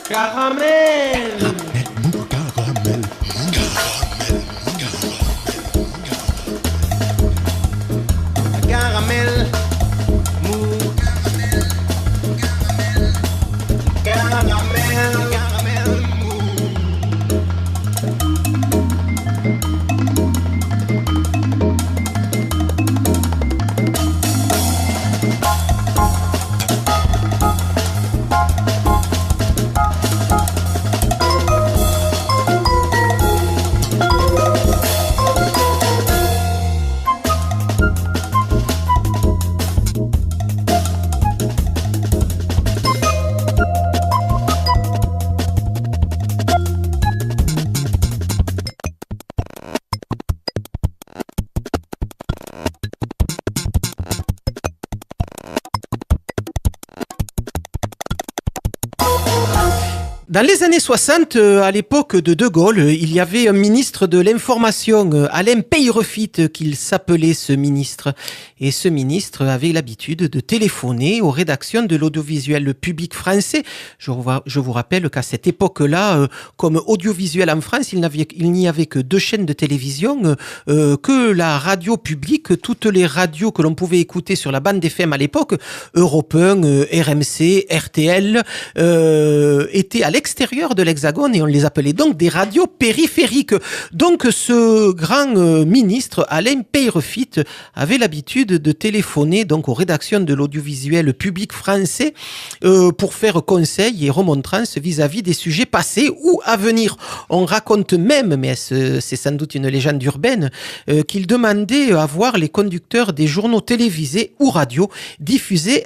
Caramel. Caramel. Caramel. Caramel. Caramel. Dans les années 60, à l'époque de De Gaulle, il y avait un ministre de l'information, Alain Peyrefit, qu'il s'appelait ce ministre. Et ce ministre avait l'habitude de téléphoner aux rédactions de l'audiovisuel public français. Je vous rappelle qu'à cette époque-là, comme audiovisuel en France, il n'y avait que 2 chaînes de télévision, que la radio publique, toutes les radios que l'on pouvait écouter sur la bande FM à l'époque, Europe 1, RMC, RTL, étaient à l'extérieur de l'Hexagone et on les appelait donc des radios périphériques. Donc ce grand ministre, Alain Peyrefit, avait l'habitude de téléphoner donc aux rédactions de l'audiovisuel public français pour faire conseil et remontrance vis-à-vis des sujets passés ou à venir. On raconte même, mais c'est sans doute une légende urbaine, qu'il demandait à voir les conducteurs des journaux télévisés ou radiodiffusés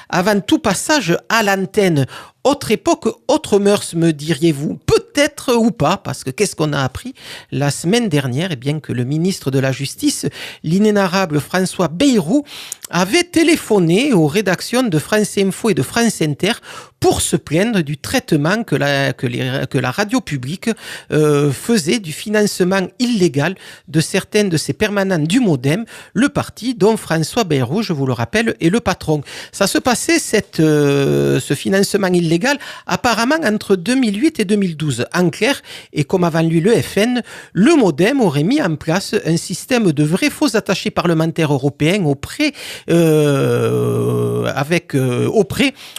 avant tout passage à l'antenne. Autre époque, autre mœurs, me diriez-vous? Peut-être ou pas, parce que qu'est-ce qu'on a appris la semaine dernière? Eh bien que le ministre de la Justice, l'inénarrable François Bayrou, avait téléphoné aux rédactions de France Info et de France Inter pour se plaindre du traitement que la radio publique faisait du financement illégal de certains de ses permanents du MoDem, le parti dont François Bayrou, je vous le rappelle, est le patron. Ça se passait, ce financement illégal, apparemment entre 2008 et 2012. En clair, et comme avant lui le FN, le MoDem aurait mis en place un système de vrais faux attachés parlementaires européens auprès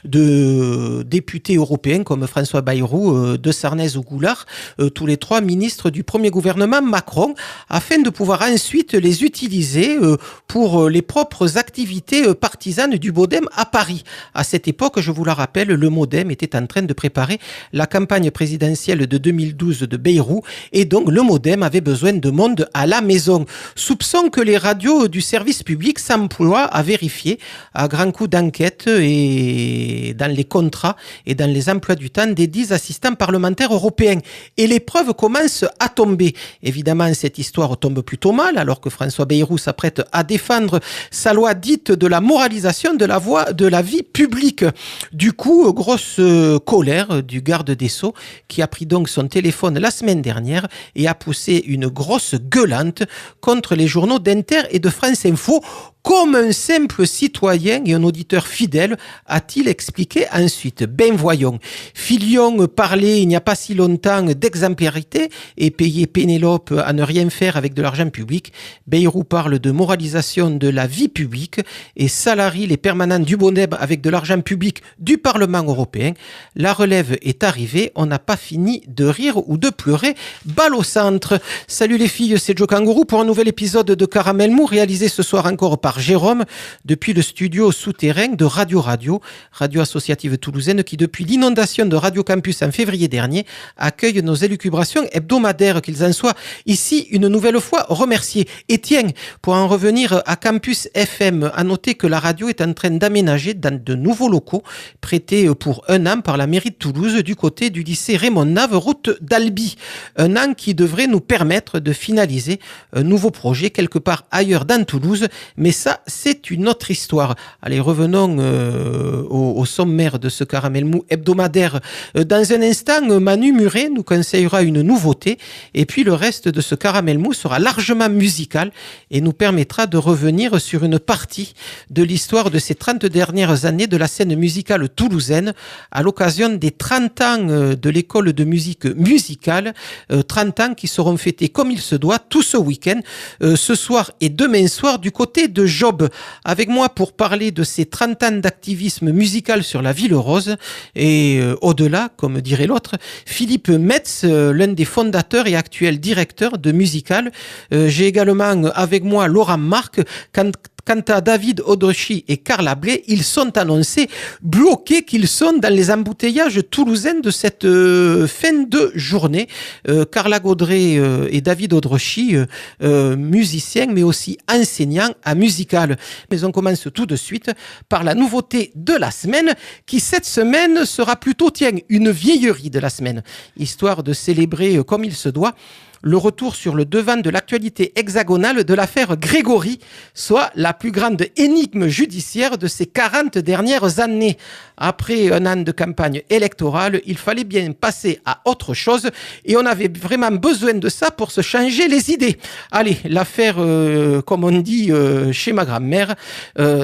de députés européens comme François Bayrou, de Sarnez ou Goulard, tous les 3 ministres du premier gouvernement Macron, afin de pouvoir ensuite les utiliser pour les propres activités partisanes du MoDem à Paris. À cette époque, je vous la rappelle, le MoDem était en train de préparer la campagne présidentielle de 2012 de Bayrou et donc le MoDem avait besoin de monde à la maison. Soupçon que les radios du service public s'emploient à vérifier à grands coups d'enquête et dans les contrats et dans les emplois du temps des 10 assistants parlementaires européens. Et les preuves commencent à tomber. Évidemment, cette histoire tombe plutôt mal alors que François Bayrou s'apprête à défendre sa loi dite de la moralisation de la vie publique. Du coup, grosse colère du garde des Sceaux qui a pris donc son téléphone la semaine dernière et a poussé une grosse gueulante contre les journaux d'Inter et de France Info. Comme un simple citoyen et un auditeur fidèle, a-t-il expliqué ensuite. Ben voyons, Filion parlait il n'y a pas si longtemps d'exemplarité et payait Pénélope à ne rien faire avec de l'argent public. Bayrou parle de moralisation de la vie publique et salarie les permanents du MoDem avec de l'argent public du Parlement européen. La relève est arrivée, on n'a pas fini de rire ou de pleurer. Balle au centre. Salut les filles, c'est Joe Kangourou pour un nouvel épisode de Caramel Mou réalisé ce soir encore par Jérôme depuis le studio souterrain de Radio associative toulousaine qui depuis l'inondation de Radio Campus en février dernier accueille nos élucubrations hebdomadaires, qu'ils en soient ici une nouvelle fois remerciés. Et tiens, pour en revenir à Campus FM, à noter que la radio est en train d'aménager dans de nouveaux locaux prêtés pour 1 an par la mairie de Toulouse du côté du lycée Raymond Nave, route d'Albi. 1 an qui devrait nous permettre de finaliser un nouveau projet quelque part ailleurs dans Toulouse, mais ça, c'est une autre histoire. Allez, revenons au sommaire de ce caramel mou hebdomadaire. Dans un instant, Manu Muret nous conseillera une nouveauté et puis le reste de ce caramel mou sera largement musical et nous permettra de revenir sur une partie de l'histoire de ces 30 dernières années de la scène musicale toulousaine à l'occasion des 30 ans de l'école de musique musicale, 30 ans qui seront fêtés comme il se doit tout ce week-end, ce soir et demain soir du côté de Job. Avec moi pour parler de ces 30 ans d'activisme musical sur la Ville Rose et au-delà, comme dirait l'autre, Philippe Metz, l'un des fondateurs et actuel directeur de Musical. J'ai également avec moi Laurent Marc. Quant à David Odrechy et Carla Blais, ils sont annoncés bloqués qu'ils sont dans les embouteillages toulousains de cette fin de journée. Carla Gaudret et David Odrechy, musiciens mais aussi enseignants à Musical. Mais on commence tout de suite par la nouveauté de la semaine qui cette semaine sera plutôt, une vieillerie de la semaine, histoire de célébrer comme il se doit le retour sur le devant de l'actualité hexagonale de l'affaire Grégory, soit la plus grande énigme judiciaire de ces 40 dernières années. Après un an de campagne électorale, il fallait bien passer à autre chose et on avait vraiment besoin de ça pour se changer les idées. Allez, l'affaire, comme on dit chez ma grand-mère,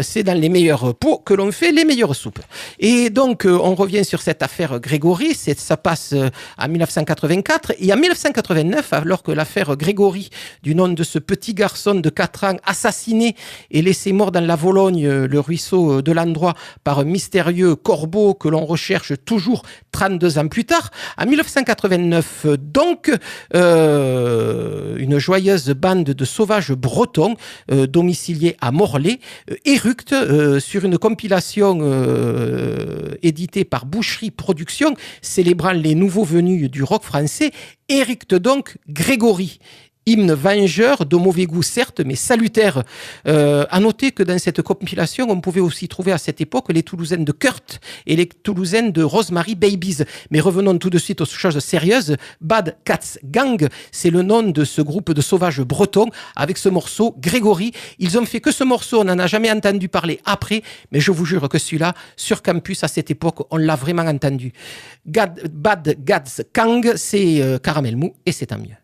c'est dans les meilleurs pots que l'on fait les meilleures soupes. Et donc, on revient sur cette affaire Grégory, ça passe en 1984 et en 1989, alors que l'affaire Grégory, du nom de ce petit garçon de 4 ans assassiné et laissé mort dans la Vologne, le ruisseau de l'endroit, par un mystérieux corbeau que l'on recherche toujours 32 ans plus tard. En 1989, donc, une joyeuse bande de sauvages bretons domiciliés à Morlaix éructe sur une compilation éditée par Boucherie Productions, célébrant les nouveaux venus du rock français, éructe donc Grégory. Hymne vengeur, de mauvais goût certes, mais salutaire. À noter que dans cette compilation, on pouvait aussi trouver à cette époque les Toulousaines de Kurt et les Toulousaines de Rosemary Babies. Mais revenons tout de suite aux choses sérieuses. Bad Cats Gang, c'est le nom de ce groupe de sauvages bretons avec ce morceau Grégory. Ils ont fait que ce morceau, on n'en a jamais entendu parler après, mais je vous jure que celui-là, sur campus à cette époque, on l'a vraiment entendu. Bad Cats Gang, c'est caramel mou et c'est tant mieux.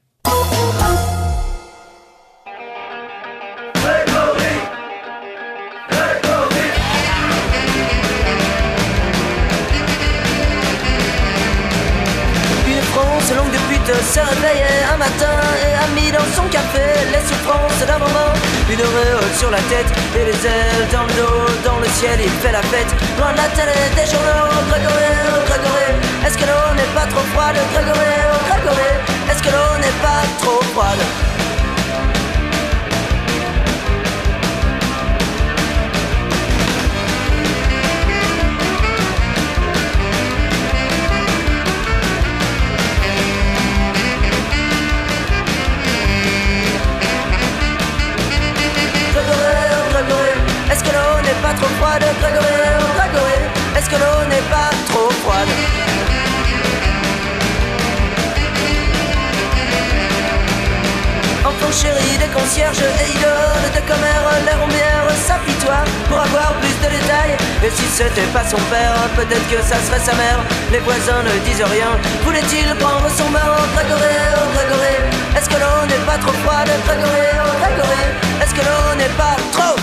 Longue de pute se réveillait un matin et a mis dans son café les souffrances d'un moment. Une auréole sur la tête et les ailes dans le dos. Dans le ciel il fait la fête, loin de la télé des journaux. Grégory, oh Grégory, est-ce que l'eau n'est pas trop froide? Grégory, oh Grégory, est-ce que l'eau n'est pas trop froide? Est-ce que l'eau n'est pas trop froide? Grégory, oh Grégory, est-ce que l'eau n'est pas trop froide? Enfant chéri des concierges et idole de commère, les rombières s'apitoient pour avoir plus de détails. Et si c'était pas son père, peut-être que ça serait sa mère. Les voisins ne disent rien, voulait-il prendre son bain? Grégory, oh Grégory, est-ce que l'eau n'est pas trop froide? Grégory, oh Grégory, est-ce que l'eau n'est pas trop?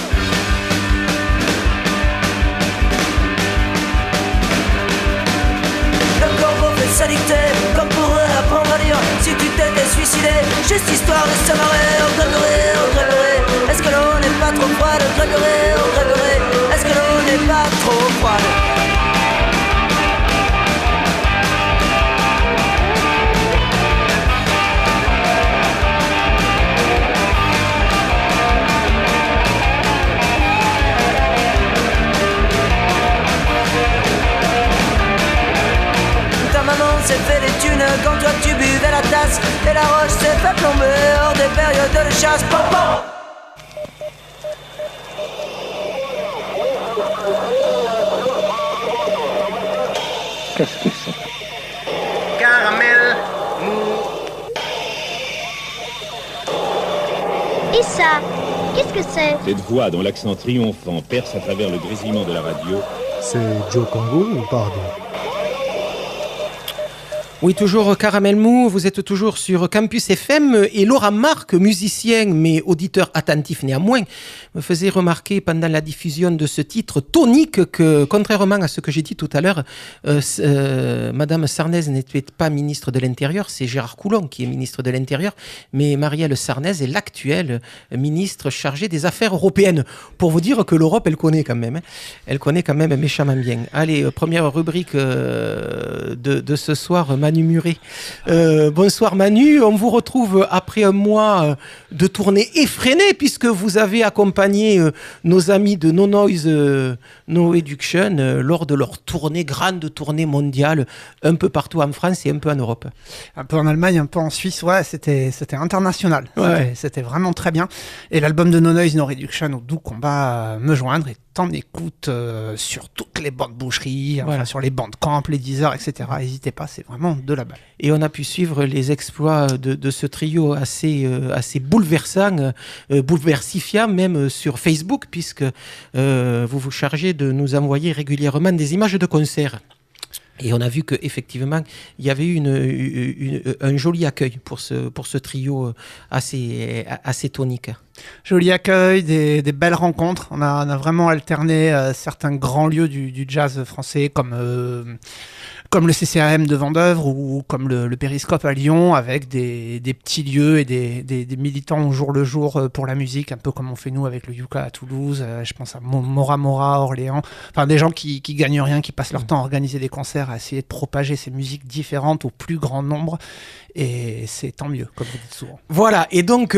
Le corbeau fait sa dictée, comme pour apprendre à lire. Si tu t'étais suicidé, juste histoire de se marrer. Oh Grégory, oh Grégory, est-ce que l'eau n'est pas trop froide? Grégory, oh Grégory, est-ce que l'eau n'est pas trop froide? S'est fait des thunes quand toi tu buvais la tasse. Et la roche s'est fait plomber hors des périodes de chasse. Pom pom. Qu'est-ce que c'est? Caramel mou. Et ça, qu'est-ce que c'est? Cette voix dont l'accent triomphant perce à travers le grésillement de la radio. C'est Joe Congo ou pardon? Oui, toujours Caramel Mou, vous êtes toujours sur Campus FM et Laurent Marc, musicien mais auditeur attentif néanmoins, me faisait remarquer pendant la diffusion de ce titre tonique que, contrairement à ce que j'ai dit tout à l'heure, Madame Sarnez n'était pas ministre de l'Intérieur, c'est Gérard Collomb qui est ministre de l'Intérieur, mais Marielle Sarnez est l'actuelle ministre chargée des Affaires européennes. Pour vous dire que l'Europe, elle connaît quand même, hein. Elle connaît quand même méchamment bien. Allez, première rubrique de ce soir, Manu Muret. Bonsoir Manu, on vous retrouve après un mois de tournée effrénée puisque vous avez accompagné nos amis de No Noise No Education lors de leur tournée, grande tournée mondiale, un peu partout en France et un peu en Europe. Un peu en Allemagne, un peu en Suisse, ouais, c'était international, ouais. C'était vraiment très bien. Et l'album de No Noise No Reduction, au doux combat, me joindre, et t'en écoutes sur toutes les bandes boucheries, voilà. Enfin, sur les bandes camp, les Deezer, etc. N'hésitez pas, c'est vraiment de la balle. Et on a pu suivre les exploits de ce trio assez bouleversant, bouleversifiant même sur Facebook, puisque vous vous chargez de nous envoyer régulièrement des images de concerts. Et on a vu qu'effectivement, il y avait eu un joli accueil pour ce trio assez tonique. Joli accueil, des belles rencontres. On a vraiment alterné certains grands lieux du jazz français comme le CCAM de Vendeuvre ou comme le Périscope à Lyon, avec des petits lieux et des militants au jour le jour pour la musique, un peu comme on fait nous avec le Yuka à Toulouse. Je pense à Mora Mora, Orléans. Enfin, des gens qui gagnent rien, qui passent leur temps à organiser des concerts, à essayer de propager ces musiques différentes au plus grand nombre. Et c'est tant mieux, comme vous dites souvent. Voilà, et donc,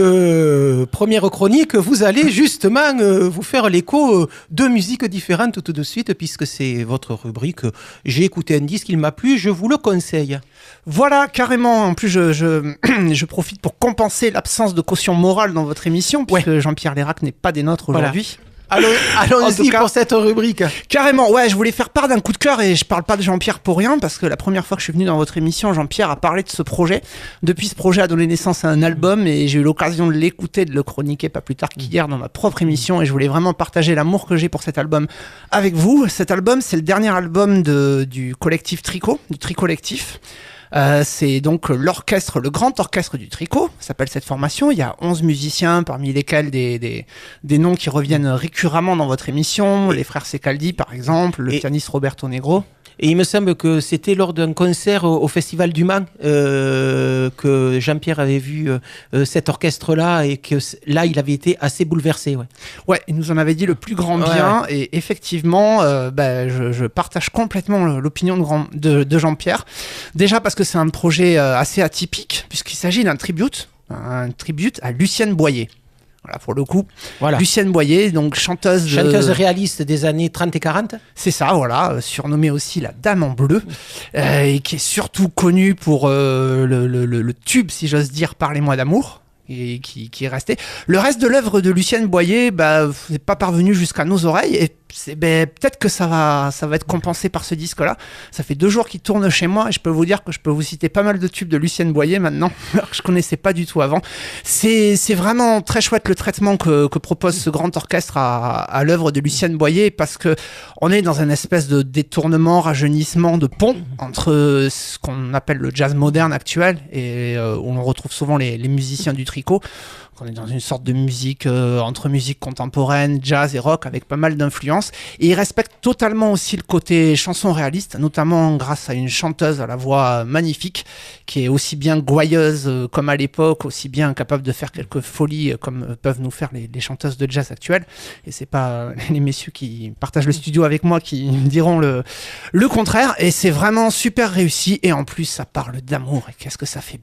première chronique, vous allez justement vous faire l'écho de musiques différentes tout de suite, puisque c'est votre rubrique. J'ai écouté un disque, il m'a plu, je vous le conseille. Voilà, carrément. En plus, je profite pour compenser l'absence de caution morale dans votre émission, puisque Jean-Pierre Lérac n'est pas des nôtres aujourd'hui. Voilà. Allons-y pour cette rubrique. Carrément, ouais, je voulais faire part d'un coup de cœur et je parle pas de Jean-Pierre pour rien parce que la première fois que je suis venu dans votre émission, Jean-Pierre a parlé de ce projet. Depuis, ce projet a donné naissance à un album et j'ai eu l'occasion de l'écouter, de le chroniquer pas plus tard qu'hier dans ma propre émission et je voulais vraiment partager l'amour que j'ai pour cet album avec vous. Cet album, c'est le dernier album du collectif Tricot, du Tricollectif. C'est donc l'orchestre, le grand orchestre du Tricot, s'appelle cette formation. Il y a 11 musiciens, parmi lesquels des noms qui reviennent récuremment dans votre émission, les frères Secaldi par exemple, le pianiste Roberto Negro. Et il me semble que c'était lors d'un concert au Festival du Mans que Jean-Pierre avait vu cet orchestre-là et que là, il avait été assez bouleversé. Ouais, il nous en avait dit le plus grand bien et effectivement, je partage complètement l'opinion de Jean-Pierre. Déjà parce que c'est un projet assez atypique puisqu'il s'agit d'un tribute à Lucienne Boyer. Voilà, pour le coup. Voilà. Lucienne Boyer, donc chanteuse réaliste des années 30 et 40. C'est ça, voilà, surnommée aussi la Dame en bleu, et qui est surtout connue pour le tube, si j'ose dire, Parlez-moi d'amour. Et qui est resté. Le reste de l'œuvre de Lucienne Boyer n'est pas parvenu jusqu'à nos oreilles et peut-être que ça va être compensé par ce disque-là. Ça fait 2 jours qu'il tourne chez moi et je peux vous dire que je peux vous citer pas mal de tubes de Lucienne Boyer maintenant, alors que je connaissais pas du tout avant. C'est vraiment très chouette le traitement que propose ce grand orchestre à l'œuvre de Lucienne Boyer parce que on est dans une espèce de détournement, rajeunissement de pont entre ce qu'on appelle le jazz moderne actuel et où on retrouve souvent les musiciens du Tricot. On est dans une sorte de musique entre musique contemporaine, jazz et rock avec pas mal d'influences et il respecte totalement aussi le côté chanson réaliste, notamment grâce à une chanteuse à la voix magnifique qui est aussi bien gouailleuse comme à l'époque, aussi bien capable de faire quelques folies comme peuvent nous faire les chanteuses de jazz actuelles et c'est pas les messieurs qui partagent le studio avec moi qui diront le contraire et c'est vraiment super réussi et en plus ça parle d'amour et qu'est-ce que ça fait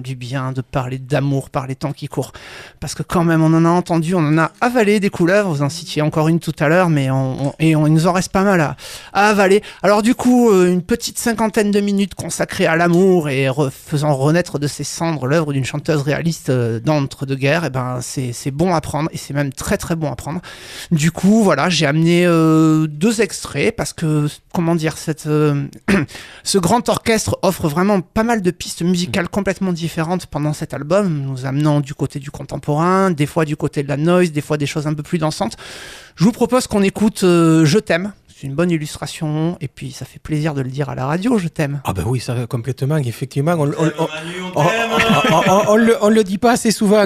du bien de parler d'amour par les temps qui courent. Parce que quand même, on en a entendu, on en a avalé des couleuvres, vous en citiez encore une tout à l'heure, mais il nous en reste pas mal à avaler. Alors du coup, une petite 50aine de minutes consacrées à l'amour et faisant renaître de ses cendres l'œuvre d'une chanteuse réaliste d'entre-deux-guerres, et ben c'est bon à prendre, et c'est même très très bon à prendre. Du coup, voilà, j'ai amené 2 extraits, parce que, comment dire, ce grand orchestre offre vraiment pas mal de pistes musicales complètement différentes pendant cet album, nous amenant du côté du contemporain, des fois du côté de la noise, des fois des choses un peu plus dansantes. Je vous propose qu'on écoute Je t'aime, c'est une bonne illustration, et puis ça fait plaisir de le dire à la radio, je t'aime. Ah ben oui, ça complètement, effectivement. On le dit pas assez souvent.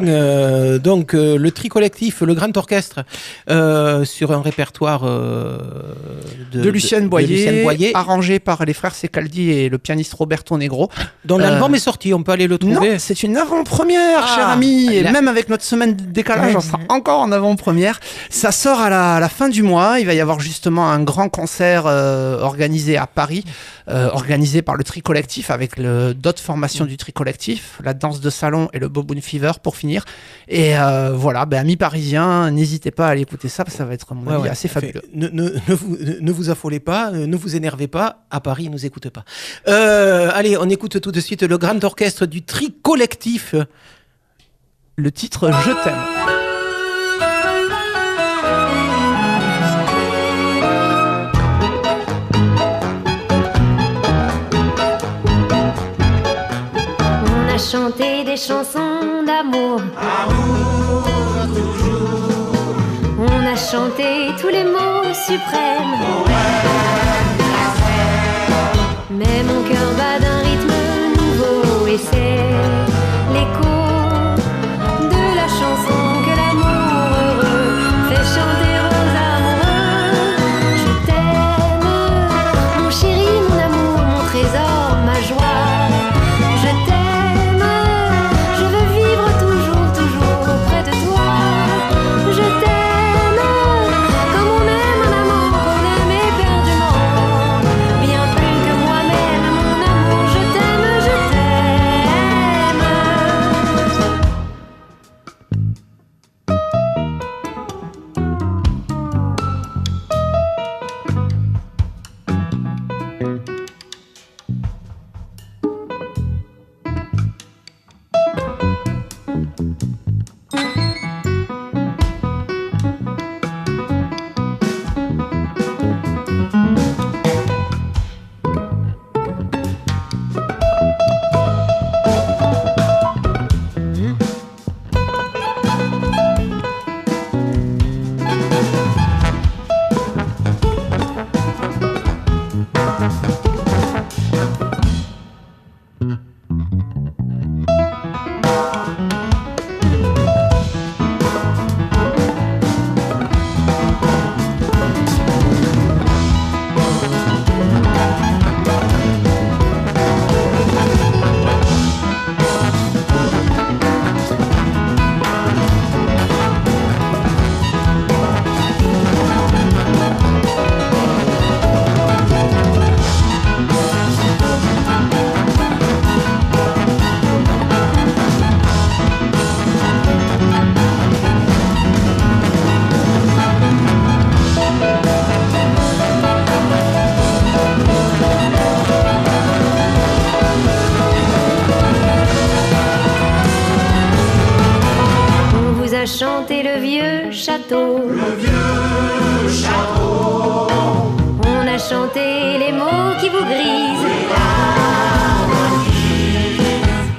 Donc le tri collectif, le grand orchestre, sur un répertoire de Lucienne Boyer, arrangé par les frères Secaldi et le pianiste Roberto Negro. Dont l'album est sorti, on peut aller le trouver. Non, c'est une avant-première, cher ami, et même avec notre semaine de décalage, on sera encore en avant-première. Ça sort à la fin du mois, il va y avoir justement un grand concert organisé à Paris, organisé par le Tri Collectif avec d'autres formations du Tri Collectif, la danse de salon et le Boboon Fever pour finir. Et voilà, amis parisiens, n'hésitez pas à aller écouter ça, parce que ça va être, à mon avis, assez fabuleux. Ne vous affolez pas, ne vous énervez pas, à Paris, ils nous écoutent pas. Allez, on écoute tout de suite le grand orchestre du Tri Collectif. Le titre « Je t'aime ». On a chanté des chansons d'amour. On a chanté tous les mots suprêmes. Mais mon cœur bat d'un rythme nouveau et c'est l'écho de la chanson que l'amour heureux fait chanter aux amoureux. Je t'aime, mon chéri, mon amour, mon trésor, ma joie. Je t'aime, je veux vivre toujours, toujours auprès de toi. Je t'aime, comme on aime un amant qu'on aime éperdument. Bien plus que moi-même, mon amour, je t'aime, je t'aime. Chanter le vieux château. Le vieux château. On a chanté les mots qui vous grisent.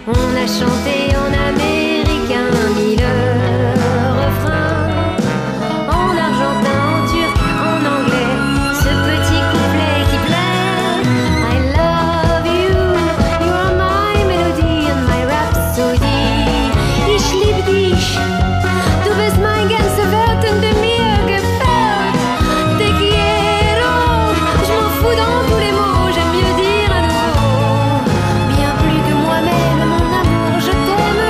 On a chanté en américain mille refrains, en argentin, en turc, en anglais. Ce petit couplet qui plaît. I love you, you are my melody and my rhapsody. Ich liebe dich. Du bist mein ganze Welt und de mir gefällt. Te quiero, je m'en fous dans tous les mots, j'aime mieux dire à nouveau. Bien plus que moi-même, mon amour, je t'aime,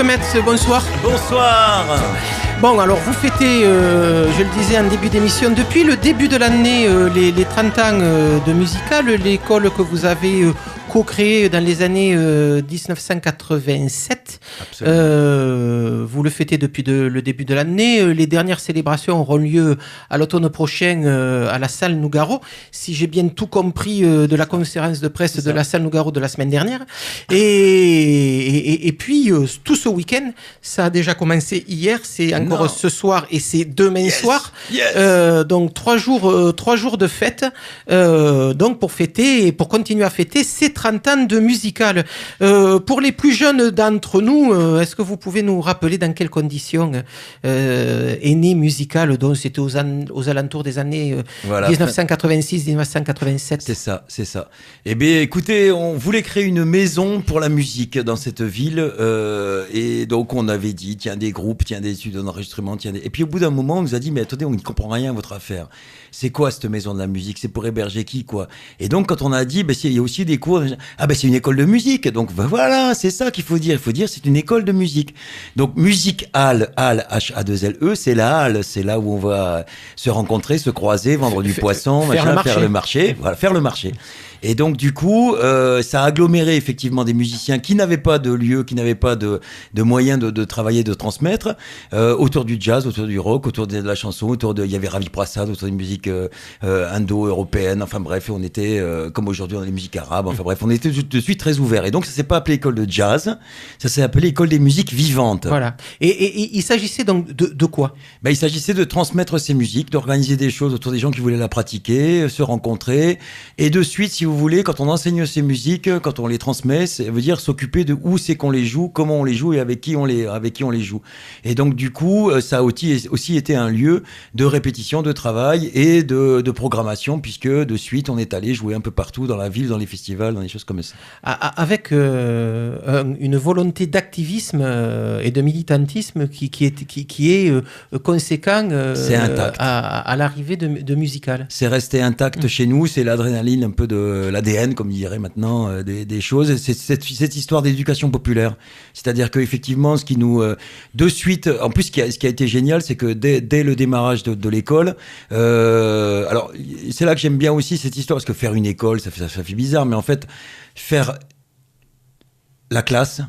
Metz, bonsoir. Bonsoir. Bon, alors vous fêtez, je le disais en début d'émission, depuis le début de l'année, les 30 ans de Musical, l'école que vous avez co-créée dans les années 1987. Vous le fêtez depuis le début de l'année. Les dernières célébrations auront lieu à l'automne prochain à la salle Nougaro, si j'ai bien tout compris de la conférence de presse de la salle Nougaro de la semaine dernière. Et puis, tout ce week-end, ça a déjà commencé hier, c'est encore ce soir et c'est demain soir. Donc 3 jours de fête, donc pour fêter et pour continuer à fêter ces 30 ans de Musical. Pour les plus jeunes d'entre nous, est-ce que vous pouvez nous rappeler dans quelles conditions est né Musical? Donc c'était aux alentours des années 1986-1987. C'est ça. Eh bien, écoutez, on voulait créer une maison pour la musique dans cette ville, et donc on avait dit, tiens, des groupes, tiens, des études d'enregistrement, et puis au bout d'un moment, on nous a dit, mais attendez, on n'y comprend rien à votre affaire. C'est quoi cette maison de la musique? C'est pour héberger qui, quoi? Et donc, quand on a dit, il y a aussi des cours, c'est une école de musique. Donc, voilà, c'est ça qu'il faut dire. Il faut dire, c'est une école de musique. Donc, Music Hall, H-A-2-L-E, c'est la halle. C'est là où on va se rencontrer, se croiser, vendre du poisson, faire le marché. Voilà, faire le marché. Et donc, du coup, ça a aggloméré effectivement des musiciens qui n'avaient pas de lieu, qui n'avaient pas de moyens de travailler, de transmettre, autour du jazz, autour du rock, autour de la chanson, il y avait Ravi Prasad, autour des musiques indo-européennes. Enfin bref, on était, comme aujourd'hui, on a des musiques arabes. Enfin bref, on était de suite très ouverts. Et donc, ça s'est pas appelé école de jazz, ça s'est appelé école des musiques vivantes. Voilà. Et il s'agissait donc de quoi? Il s'agissait de transmettre ces musiques, d'organiser des choses autour des gens qui voulaient la pratiquer, se rencontrer, et de suite, si vous voulez, quand on enseigne ces musiques, quand on les transmet, ça veut dire s'occuper de où c'est qu'on les joue, comment on les joue et avec qui on les joue. Et donc du coup, ça a aussi été un lieu de répétition, de travail et de programmation, puisque de suite on est allé jouer un peu partout dans la ville, dans les festivals, dans des choses comme ça. Avec une volonté d'activisme et de militantisme qui est conséquent à l'arrivée de Musical. C'est resté intact chez nous, c'est l'adrénaline, un peu de l'ADN, comme dirait maintenant, des choses. C'est cette histoire d'éducation populaire. C'est-à-dire qu'effectivement, ce qui nous... de suite, en plus, ce qui a été génial, c'est que dès le démarrage de l'école, alors, c'est là que j'aime bien aussi cette histoire, parce que faire une école, ça fait bizarre, mais en fait, faire la classe,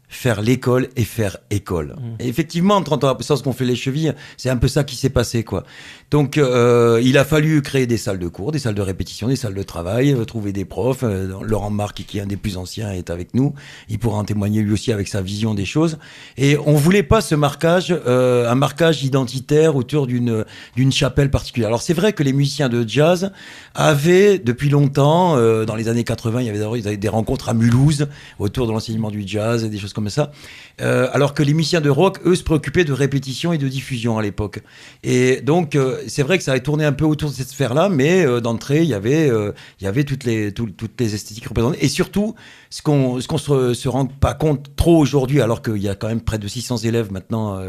faire l'école et faire école. Et effectivement, en 30 ans après ça, ce qu'on fait les chevilles, c'est un peu ça qui s'est passé, quoi. Donc, il a fallu créer des salles de cours, des salles de répétition, des salles de travail, trouver des profs. Laurent Marc, qui est un des plus anciens, est avec nous. Il pourra en témoigner lui aussi avec sa vision des choses. Et on voulait pas ce marquage, un marquage identitaire autour d'une chapelle particulière. Alors, c'est vrai que les musiciens de jazz avaient, depuis longtemps, dans les années 80, il y avait des rencontres à Mulhouse autour de l'enseignement du jazz et des choses comme ça. Alors que les musiciens de rock, eux, se préoccupaient de répétition et de diffusion à l'époque. Et donc, c'est vrai que ça avait tourné un peu autour de cette sphère-là, mais d'entrée, il y avait toutes les esthétiques représentées. Et surtout, ce qu'on se rend pas compte trop aujourd'hui, alors qu'il y a quand même près de 600 élèves maintenant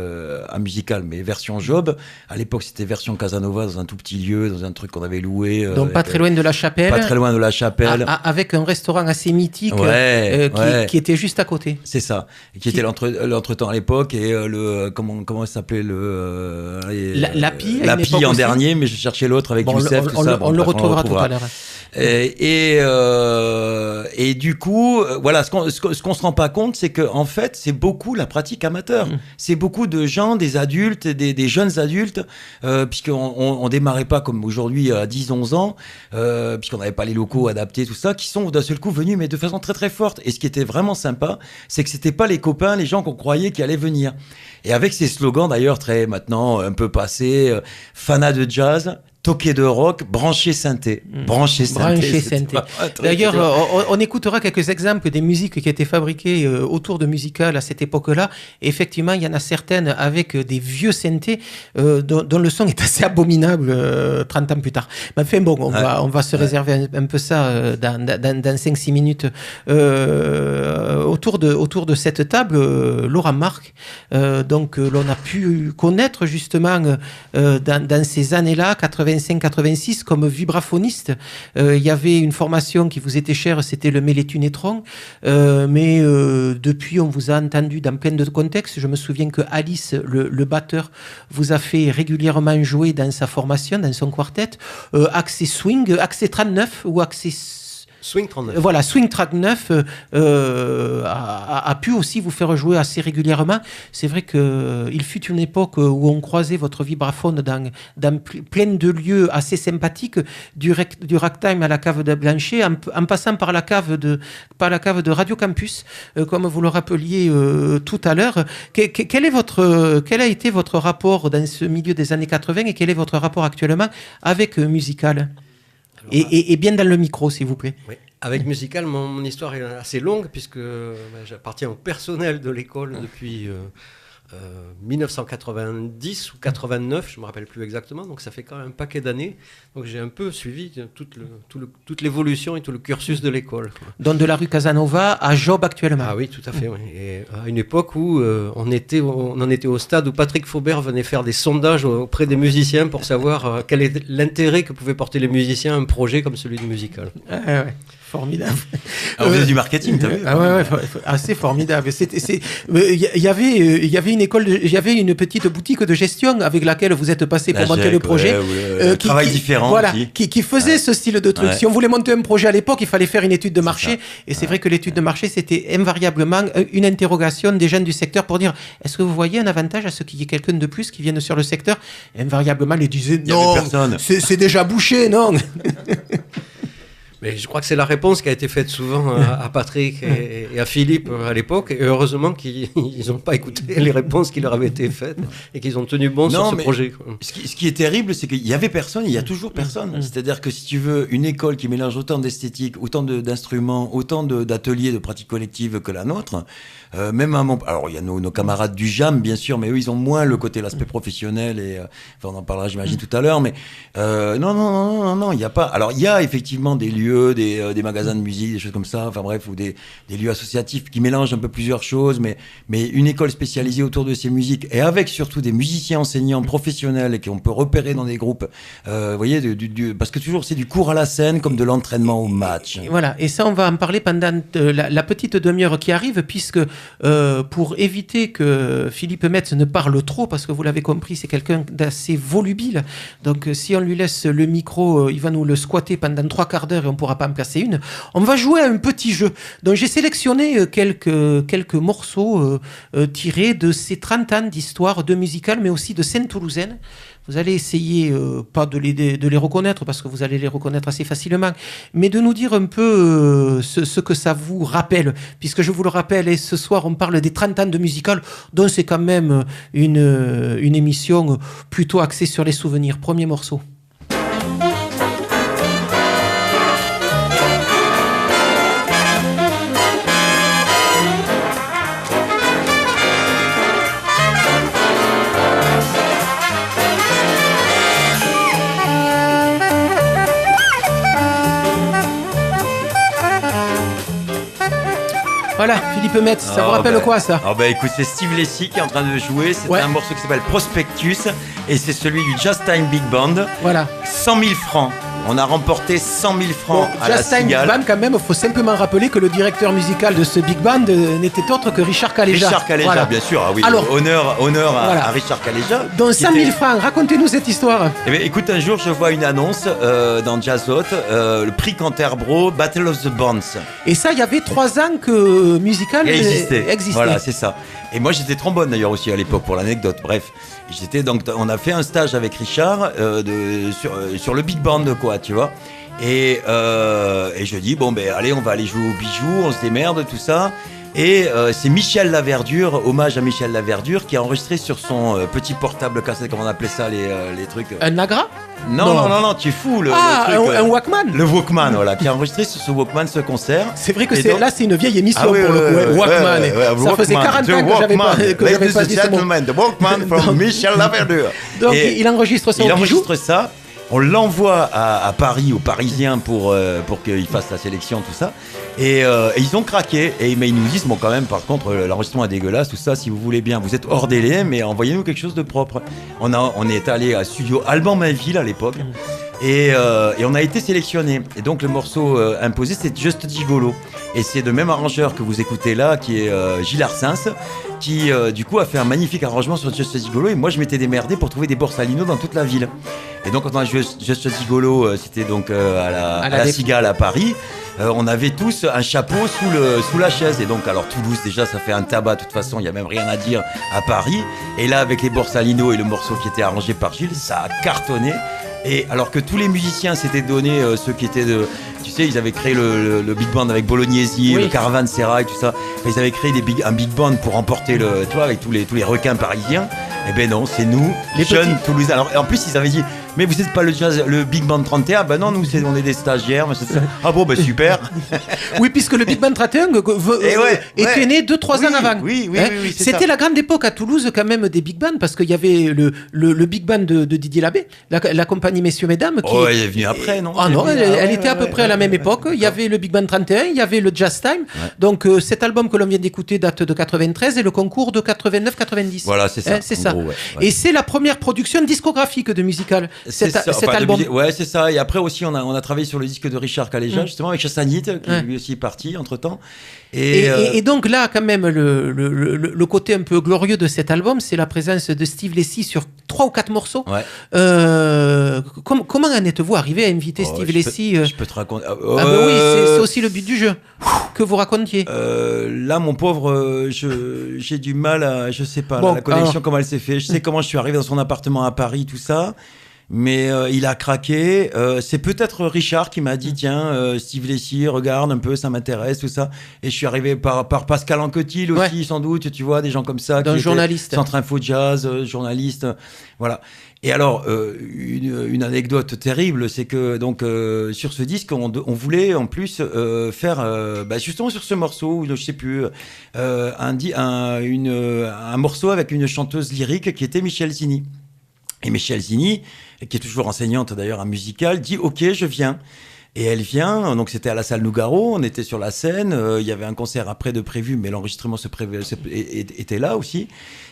à Musical, mais version Job. À l'époque, c'était version Casanova, dans un tout petit lieu, dans un truc qu'on avait loué. Donc pas très loin de la chapelle. Pas très loin de la chapelle. Avec un restaurant assez mythique qui était juste à côté. C'est ça. Qui était l'entretemps à l'époque, et comment ça s'appelait L'API en dernier, mais je cherchais l'autre avec Youssef, tout ça. On le retrouvera tout à l'heure. Et du coup, voilà, ce qu'on se rend pas compte, c'est que en fait, c'est beaucoup la pratique amateur. C'est beaucoup de gens, des adultes, des jeunes adultes, puisqu'on démarrait pas comme aujourd'hui à 10-11 ans, puisqu'on n'avait pas les locaux adaptés, tout ça, qui sont d'un seul coup venus, mais de façon très très forte. Et ce qui était vraiment sympa, c'est que c'était pas les copains, les gens qu'on croyait qui allaient venir. Et avec ces slogans d'ailleurs très maintenant un peu passés, fanat de jazz, toqué de rock, branché synthé. Branché synthé. D'ailleurs, on écoutera quelques exemples des musiques qui étaient fabriquées autour de Musical à cette époque-là. Et effectivement, il y en a certaines avec des vieux synthés dont le son est assez abominable 30 ans plus tard. Mais enfin bon, on va se réserver un peu ça dans 5-6 minutes. Autour de cette table, Laurent Marc, donc l'on a pu connaître justement dans ces années-là, 80 85-86 comme vibraphoniste. Il y avait une formation qui vous était chère, c'était le Mélétunetron. Mais depuis, on vous a entendu dans plein de contextes. Je me souviens que Alice, le batteur, vous a fait régulièrement jouer dans sa formation, dans son quartet. Accès Swing, Accès 39 ou Accès... Swing 39. Voilà, Swing 39 a pu aussi vous faire jouer assez régulièrement. C'est vrai qu'il fut une époque où on croisait votre vibraphone dans plein de lieux assez sympathiques, du ragtime à la cave de Blanchet, en passant par la cave de Radio Campus, comme vous le rappeliez tout à l'heure. Quel a été votre rapport dans ce milieu des années 80 et quel est votre rapport actuellement avec Musical ? Et bien dans le micro, s'il vous plaît. Oui. Avec Musical, mon histoire est assez longue puisque j'appartiens au personnel de l'école depuis 1990 ou 89, je ne me rappelle plus exactement, donc ça fait quand même un paquet d'années. Donc j'ai un peu suivi toute l'évolution et tout le cursus de l'école. Donc de la rue Casanova à Job actuellement. Ah oui, tout à fait. Oui. Et à une époque où on en était au stade où Patrick Faubert venait faire des sondages auprès des musiciens pour savoir quel est l'intérêt que pouvaient porter les musiciens à un projet comme celui de Musical. Ah, ouais. Formidable. Ah, vous avez du marketing, t'as vu ? Ah ouais, assez formidable. Il y avait une école, il y avait une petite boutique de gestion avec laquelle vous êtes passé pour monter le projet. Travail différent. Voilà, qui faisait ce style de truc. Ouais. Si on voulait monter un projet à l'époque, il fallait faire une étude de marché. Et c'est vrai que l'étude de marché, c'était invariablement une interrogation des jeunes du secteur pour dire est-ce que vous voyez un avantage à ce qu'il y ait quelqu'un de plus qui vienne sur le secteur ? Et invariablement, ils disaient non, c'est déjà bouché, non. Mais je crois que c'est la réponse qui a été faite souvent à Patrick et à Philippe à l'époque. Et heureusement qu'ils n'ont pas écouté les réponses qui leur avaient été faites et qu'ils ont tenu bon sur ce projet. Ce qui est terrible, c'est qu'il y avait personne, il y a toujours personne. C'est-à-dire que si tu veux une école qui mélange autant d'esthétique, autant d'instruments, autant d'ateliers de pratiques collectives que la nôtre, même à alors il y a nos camarades du JAM, bien sûr, mais eux, ils ont moins l'aspect professionnel et on en parlera, j'imagine, tout à l'heure. Mais non, il n'y a pas. Alors il y a effectivement des lieux, des magasins de musique, des choses comme ça, enfin bref, ou des lieux associatifs qui mélangent un peu plusieurs choses, mais une école spécialisée autour de ces musiques et avec surtout des musiciens enseignants professionnels qu'on peut repérer dans des groupes, vous voyez, parce que toujours c'est du cours à la scène comme de l'entraînement au match. Voilà, et ça on va en parler pendant la petite demi-heure qui arrive, puisque pour éviter que Philippe Metz ne parle trop, parce que vous l'avez compris, c'est quelqu'un d'assez volubile, donc si on lui laisse le micro, il va nous le squatter pendant 3 quarts d'heure et on pourra pas en placer une. On va jouer à un petit jeu. Donc j'ai sélectionné quelques morceaux tirés de ces 30 ans d'histoire de Musical, mais aussi de scène toulousaine. Vous allez essayer, pas de les reconnaître, parce que vous allez les reconnaître assez facilement, mais de nous dire un peu ce que ça vous rappelle, puisque je vous le rappelle, et ce soir on parle des 30 ans de Musical, dont c'est quand même une émission plutôt axée sur les souvenirs. Premier morceau. Voilà, Philippe Metz, ça vous rappelle quoi ça ? Écoute, c'est Steve Lacy qui est en train de jouer, c'est un morceau qui s'appelle Prospectus et c'est celui du Just Time Big Band. Voilà. 100 000 francs. On a remporté 100 000 francs à la Just Time Big Band, quand même, il faut simplement rappeler que le directeur musical de ce Big Band n'était autre que Richard Caléja. Richard Caléja, voilà. Bien sûr, ah oui. Alors, honneur à Richard Caléja. Donc 100 000 francs, racontez-nous cette histoire. Eh bien, écoute, un jour, je vois une annonce dans Jazzot, le prix Canterbro, Battle of the Bands. Et ça, il y avait 3 ans que Musical existait. Voilà, c'est ça. Et moi, j'étais trombone d'ailleurs aussi à l'époque, pour l'anecdote. Bref, on a fait un stage avec Richard sur le big band, quoi, tu vois. Et je dis allez, on va aller jouer au bijou, on se démerde, tout ça. Et c'est Michel Laverdure, hommage à Michel Laverdure, qui a enregistré sur son petit portable cassette, comment on appelait ça, les trucs. Un Nagra ? Non, tu es fou, le truc. Un Walkman ? Le Walkman, voilà, qui a enregistré sur ce Walkman ce concert. C'est vrai que là, c'est une vieille émission pour le coup. Walkman. Ça faisait 40 ans que j'avais pas dit ce mot. The Walkman from Michel Laverdure. Donc, il enregistre ça au bijou. Il enregistre ça. On l'envoie à Paris, aux Parisiens, pour qu'ils fassent la sélection, tout ça. Et ils ont craqué. Mais ils nous disent, bon, quand même, par contre, l'enregistrement est dégueulasse, tout ça, si vous voulez bien, vous êtes hors délai, mais envoyez-nous quelque chose de propre. On est allé à studio Alban Mainville à l'époque. Et on a été sélectionné. Et donc le morceau imposé, c'est Just Gigolo. Et c'est le même arrangeur que vous écoutez là, qui est Gilles Arsens, qui du coup a fait un magnifique arrangement sur Just Gigolo. Et moi, je m'étais démerdé pour trouver des Borsalino dans toute la ville. Et donc quand on a joué Just Gigolo, c'était donc à la Cigale à Paris. On avait tous un chapeau sous la chaise. Et donc, alors Toulouse, déjà, ça fait un tabac. De toute façon, il n'y a même rien à dire à Paris. Et là, avec les Borsalino et le morceau qui était arrangé par Gilles, ça a cartonné. Et alors que tous les musiciens s'étaient donné, ceux qui étaient tu sais, ils avaient créé le big band avec Bolognesi, oui. Le Caravansérail, tout ça. Ils avaient créé un big band pour emporter tu vois, avec tous les requins parisiens. Eh ben non, c'est nous, les jeunes Toulousains. Alors, en plus, ils avaient dit, mais vous n'êtes pas le Big Band 31. Ben non, nous, on est des stagiaires. Ah bon, ben super. Oui, puisque le Big Band 31 était né 2-3 ans avant. Oui, c'était la grande époque à Toulouse, quand même, des Big Bands, parce qu'il y avait le Big Band de Didier Labbé, la compagnie Messieurs Mesdames. Oh, elle est venue après, non? Ah non, elle était à peu près à la même époque. Il y avait le Big Band 31, il y avait le Jazz Time. Ouais. Donc, cet album que l'on vient d'écouter date de 93 et le concours de 89-90. Voilà, c'est ça. C'est ça. Gros, ouais. Et c'est la première production discographique de Musical, cet album. Ouais, c'est ça. Et après aussi, on a travaillé sur le disque de Richard Caléja, justement, avec Chassagnit, qui lui aussi est parti entre-temps. Et donc là, quand même, le côté un peu glorieux de cet album, c'est la présence de Steve Lacy sur 3 ou 4 morceaux. Ouais. Comment en êtes-vous arrivé à inviter Steve Lacy Je peux te raconter. Oui, c'est aussi le but du jeu, que vous racontiez. Là, mon pauvre, j'ai du mal à... Je sais pas, la connexion, comment elle s'est faite. Je sais comment je suis arrivé dans son appartement à Paris, tout ça. Mais il a craqué. C'est peut-être Richard qui m'a dit tiens, Steve Lacy, regarde un peu, ça m'intéresse, tout ça. Et je suis arrivé par Pascal Anquetil aussi, sans doute, tu vois, des gens comme ça. D'un journaliste. Centre Info Jazz, journaliste. Voilà. Et alors, une anecdote terrible, c'est que donc sur ce disque, on voulait en plus faire, justement sur ce morceau, je sais plus, un morceau avec une chanteuse lyrique qui était Michel Zini. Et Michel Zini, qui est toujours enseignante d'ailleurs en musical, dit « Ok, je viens ». Et elle vient, donc c'était à la salle Nougaro, on était sur la scène, il y avait un concert après de prévu, mais l'enregistrement était là aussi.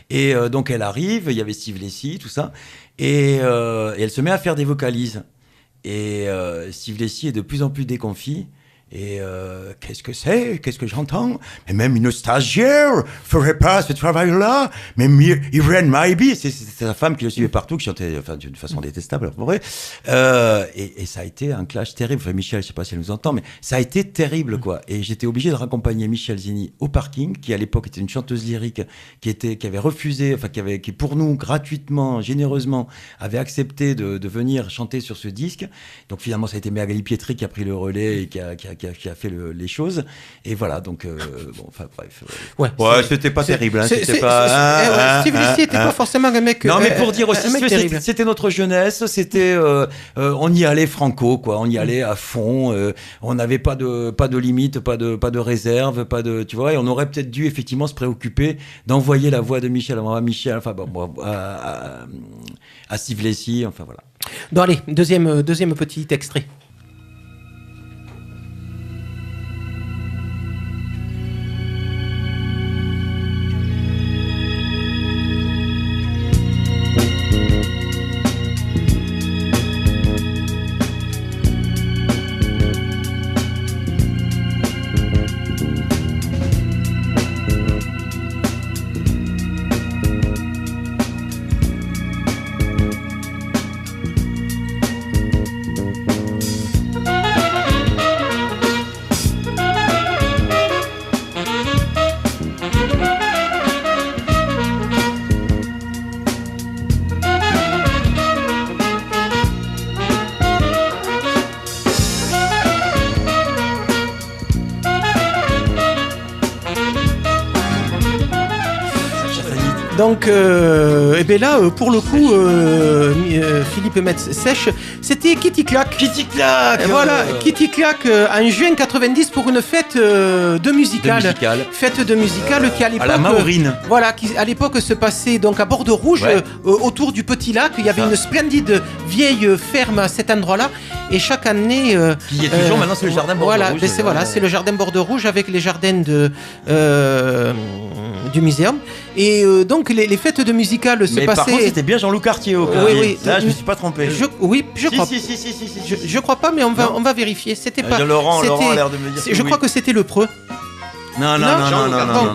Et donc elle arrive, il y avait Steve Lacy, tout ça, et elle se met à faire des vocalises. Et Steve Lacy est de plus en plus déconfit. Et qu'est-ce que j'entends? Mais même une stagiaire ferait pas ce travail-là. Mais Irene Maybe, c'est sa femme qui le suivait partout, qui chantait d'une façon détestable, pour vrai. Et ça a été un clash terrible. Enfin, Michel, je sais pas si elle nous entend, mais ça a été terrible, quoi. Et j'étais obligé de raccompagner Michel Zini au parking, qui à l'époque était une chanteuse lyrique, qui avait refusé, enfin qui pour nous gratuitement, généreusement, avait accepté de venir chanter sur ce disque. Donc finalement, ça a été Magali Pietri qui a pris le relais et qui a fait les choses. Et voilà, donc bref. Ouais, c'était pas terrible. Hein, Steve Lacy était pas forcément un mec. Non, mais pour dire aussi, c'était notre jeunesse. C'était, on y allait franco, quoi. On y allait à fond. On n'avait pas de limite, pas de réserve, tu vois. Et on aurait peut-être dû effectivement se préoccuper d'envoyer la voix de Michel à Steve Lacy. Enfin voilà. Bon allez, deuxième petit extrait. Donc, et bien là, pour le coup, Philippe Metz-Sèche, c'était Kitty Clack. Kitty Clack. Voilà, Kitty Clack en juin 90 pour une fête de musicale. Fête de musicale qui à l'époque, à la Maurine. Voilà, qui à l'époque se passait donc à Bordeaux-Rouge, autour du Petit Lac. Il y avait une splendide vieille ferme à cet endroit-là. Et chaque année, qui est toujours maintenant c'est le jardin Bordeaux-Rouge. C'est le jardin Bordeaux-Rouge avec les jardins du muséum. Et donc les fêtes de musicale se passaient. Mais par contre, c'était bien Jean-Loup Cartier au clavier. Oui. Là, je me suis pas trompé. Je crois. Je crois pas, mais on va vérifier. C'était pas. Laurent a l'air de me dire. Je crois que c'était le Preux. Non.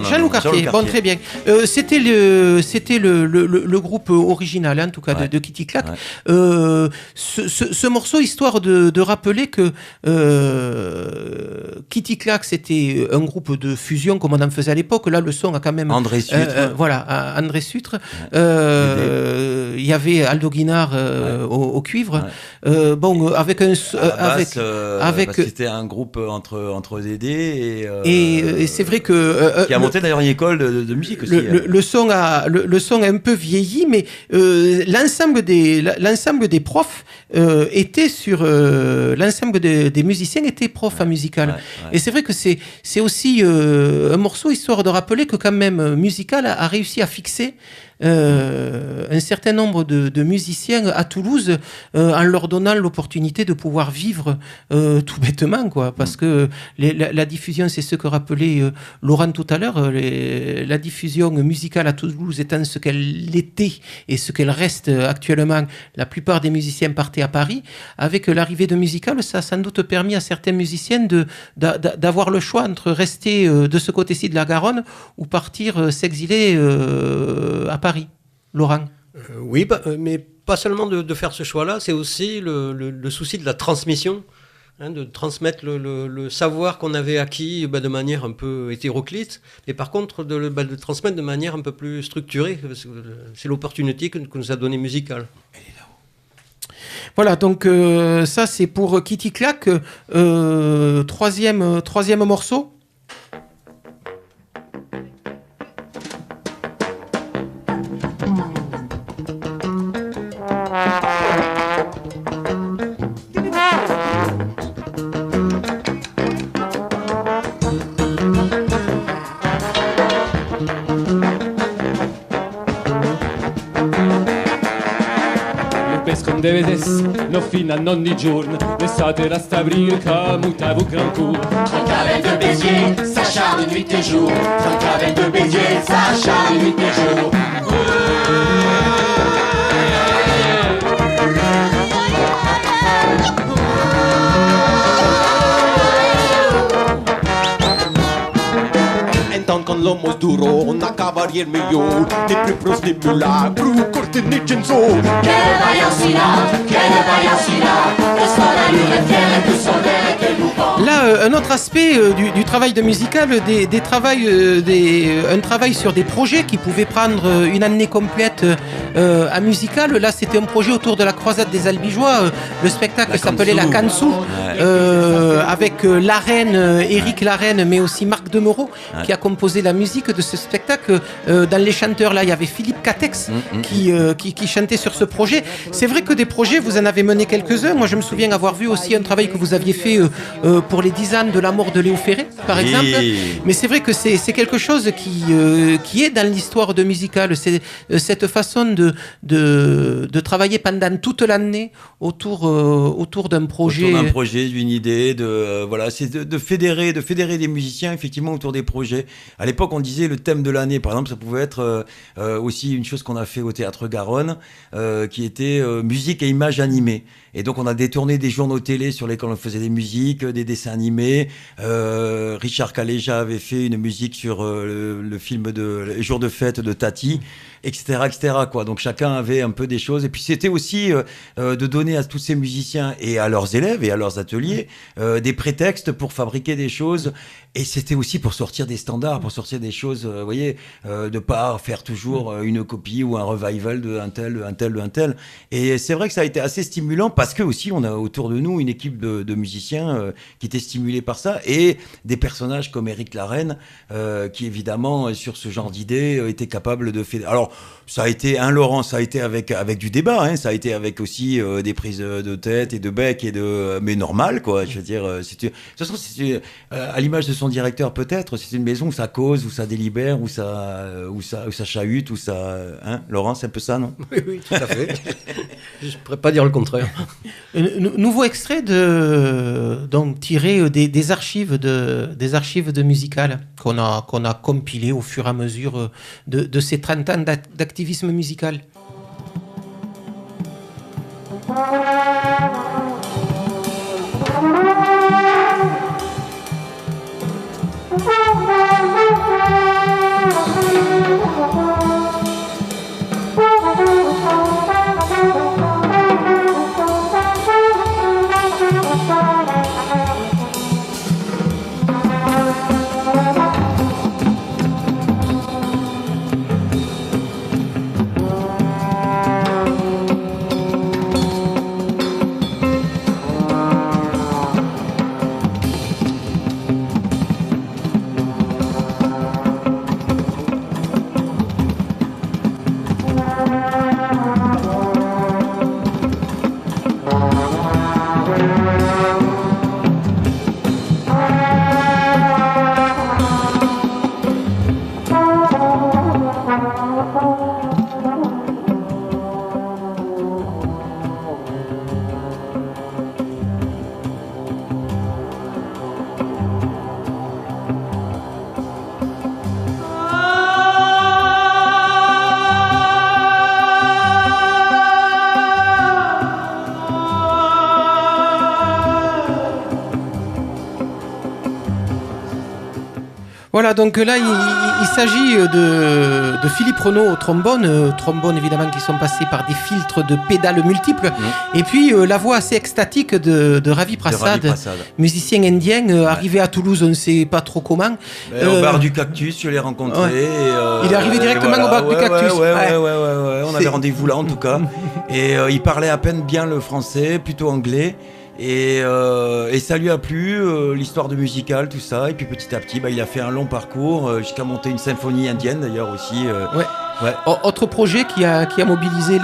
Jean-Loup Cartier. Bon, très bien. C'était le groupe original, en tout cas, de Kitty Clack. Ouais. Ce morceau, histoire de rappeler que Kitty Clack, c'était un groupe de fusion, comme on en faisait à l'époque. Là, le son a quand même... André Sutre. André Sutre. Il y avait Aldo Guinard au cuivre. Ouais. Avec un... c'était un groupe entre Dédé et c'est vrai que qui a monté d'ailleurs une école de musique aussi. Le son a un peu vieilli, mais l'ensemble des profs étaient sur l'ensemble des musiciens étaient profs en musical. Ouais. Et c'est vrai que c'est aussi un morceau histoire de rappeler que quand même Musical a réussi à fixer un certain nombre de musiciens à Toulouse en leur donnant l'opportunité de pouvoir vivre tout bêtement, quoi, parce que la diffusion, c'est ce que rappelait Laurent tout à l'heure, la diffusion musicale à Toulouse étant ce qu'elle était et ce qu'elle reste actuellement, la plupart des musiciens partaient à Paris. Avec l'arrivée de Musical, ça a sans doute permis à certains musiciens d'avoir le choix entre rester de ce côté-ci de la Garonne ou partir s'exiler à Paris. Laurent. Oui, mais pas seulement de faire ce choix-là, c'est aussi le souci de la transmission, de transmettre le savoir qu'on avait acquis de manière un peu hétéroclite, mais par contre de transmettre de manière un peu plus structurée. C'est l'opportunité que nous a donné Musical. Voilà, donc ça c'est pour Kitty Clack, troisième morceau. De vedes, no fina non di giorno, l'estate reste à brille comme au grand coup. Trancavel de Béziers, ça charme nuit et jour. Trancavel de Béziers, ça charme nuit et jour. Con l'uomo duro, una cavalier meglio, des plus pros des mulats, plus cortini genzo. Que ne vaya aussi là, que soit la lune fière et plus sonore que nous. Là, un autre aspect du travail de Musical, un travail sur des projets qui pouvaient prendre une année complète à Musical. Là, c'était un projet autour de la croisade des Albigeois. Le spectacle s'appelait La Cansou, avec Larraine, Éric Larraine, mais aussi Marc Demereau, qui a composé la musique de ce spectacle. Dans les chanteurs, là, il y avait Philippe Catex qui chantait sur ce projet. C'est vrai que des projets, vous en avez mené quelques-uns. Moi, je me souviens avoir vu aussi un travail que vous aviez fait pour les 10 ans de la mort de Léo Ferré, par exemple. Mais c'est vrai que c'est quelque chose qui est dans l'histoire de Musical. C'est cette façon de travailler pendant toute l'année autour d'un projet. Autour d'un projet, d'une idée, c'est de fédérer des musiciens effectivement autour des projets. À l'époque, on disait le thème de l'année, par exemple, ça pouvait être aussi une chose qu'on a fait au Théâtre Garonne, qui était musique et images animées. Et donc, on a détourné des journaux télé sur lesquels on faisait des musiques, des dessins animés. Richard Caléja avait fait une musique sur le film Les Jours de fête de Tati, etc., quoi. Donc, chacun avait un peu des choses. Et puis, c'était aussi de donner à tous ces musiciens et à leurs élèves et à leurs ateliers des prétextes pour fabriquer des choses. Et c'était aussi pour sortir des standards, pour sortir des choses, vous voyez, de pas faire toujours une copie ou un revival de un tel. Et c'est vrai que ça a été assez stimulant parce que aussi on a autour de nous une équipe de musiciens qui qui étaient stimulés par ça, et des personnages comme Éric Larreine, qui évidemment, sur ce genre d'idées, étaient capables de faire... Alors, ça a été, Laurent, ça a été avec du débat, hein, ça a été avec aussi des prises de tête et de bec, mais normal, quoi. Je veux dire, de toute façon, à l'image de son directeur, peut-être, c'est une maison où ça cause, où ça délibère, où ça chahute, où ça... Hein, Laurent, c'est un peu ça, non? Oui, tout à fait. Je ne pourrais pas dire le contraire. Nouveau extrait donc tiré des archives de Musical qu'on a compilé au fur et à mesure de ces 30 ans d'activisme musical. Voilà, donc là, il s'agit de Philippe Renaud au trombone, évidemment qui sont passés par des filtres de pédales multiples, et puis la voix assez extatique de Ravi Prasad, musicien indien, arrivé à Toulouse, on ne sait pas trop comment. Au bar du Cactus, je l'ai rencontré. Ouais. Il est arrivé directement au bar du Cactus. On avait rendez-vous là en tout cas. Et il parlait à peine bien le français, plutôt anglais. Et ça lui a plu, l'histoire de Musical, tout ça. Et puis petit à petit, il a fait un long parcours jusqu'à monter une symphonie indienne d'ailleurs aussi. Ouais. Autre projet qui a mobilisé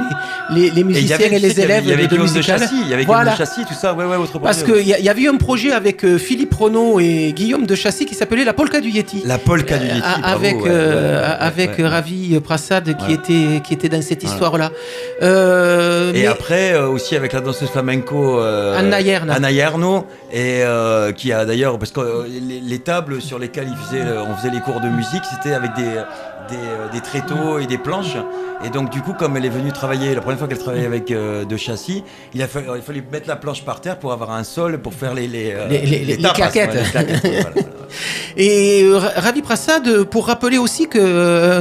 les musiciens et les élèves de Musical. Il y avait Guillaume de Chassis, tout ça. Autre projet. Parce qu'il y avait eu un projet avec Philippe Renaud et Guillaume de Chassis qui s'appelait La Polka du Yeti. La Polka du Yeti, avec Ravi Prasad qui était dans cette histoire-là. Et après aussi avec la danseuse flamenco Anna Yerno, et qui a d'ailleurs, parce que les tables sur lesquelles on faisait les cours de musique, c'était avec des tréteaux et des planches, et donc du coup, comme elle est venue travailler la première fois qu'elle travaillait avec de Chassis, il fallait mettre la planche par terre pour avoir un sol pour faire les claquettes. Et Ravi Prasad, pour rappeler aussi que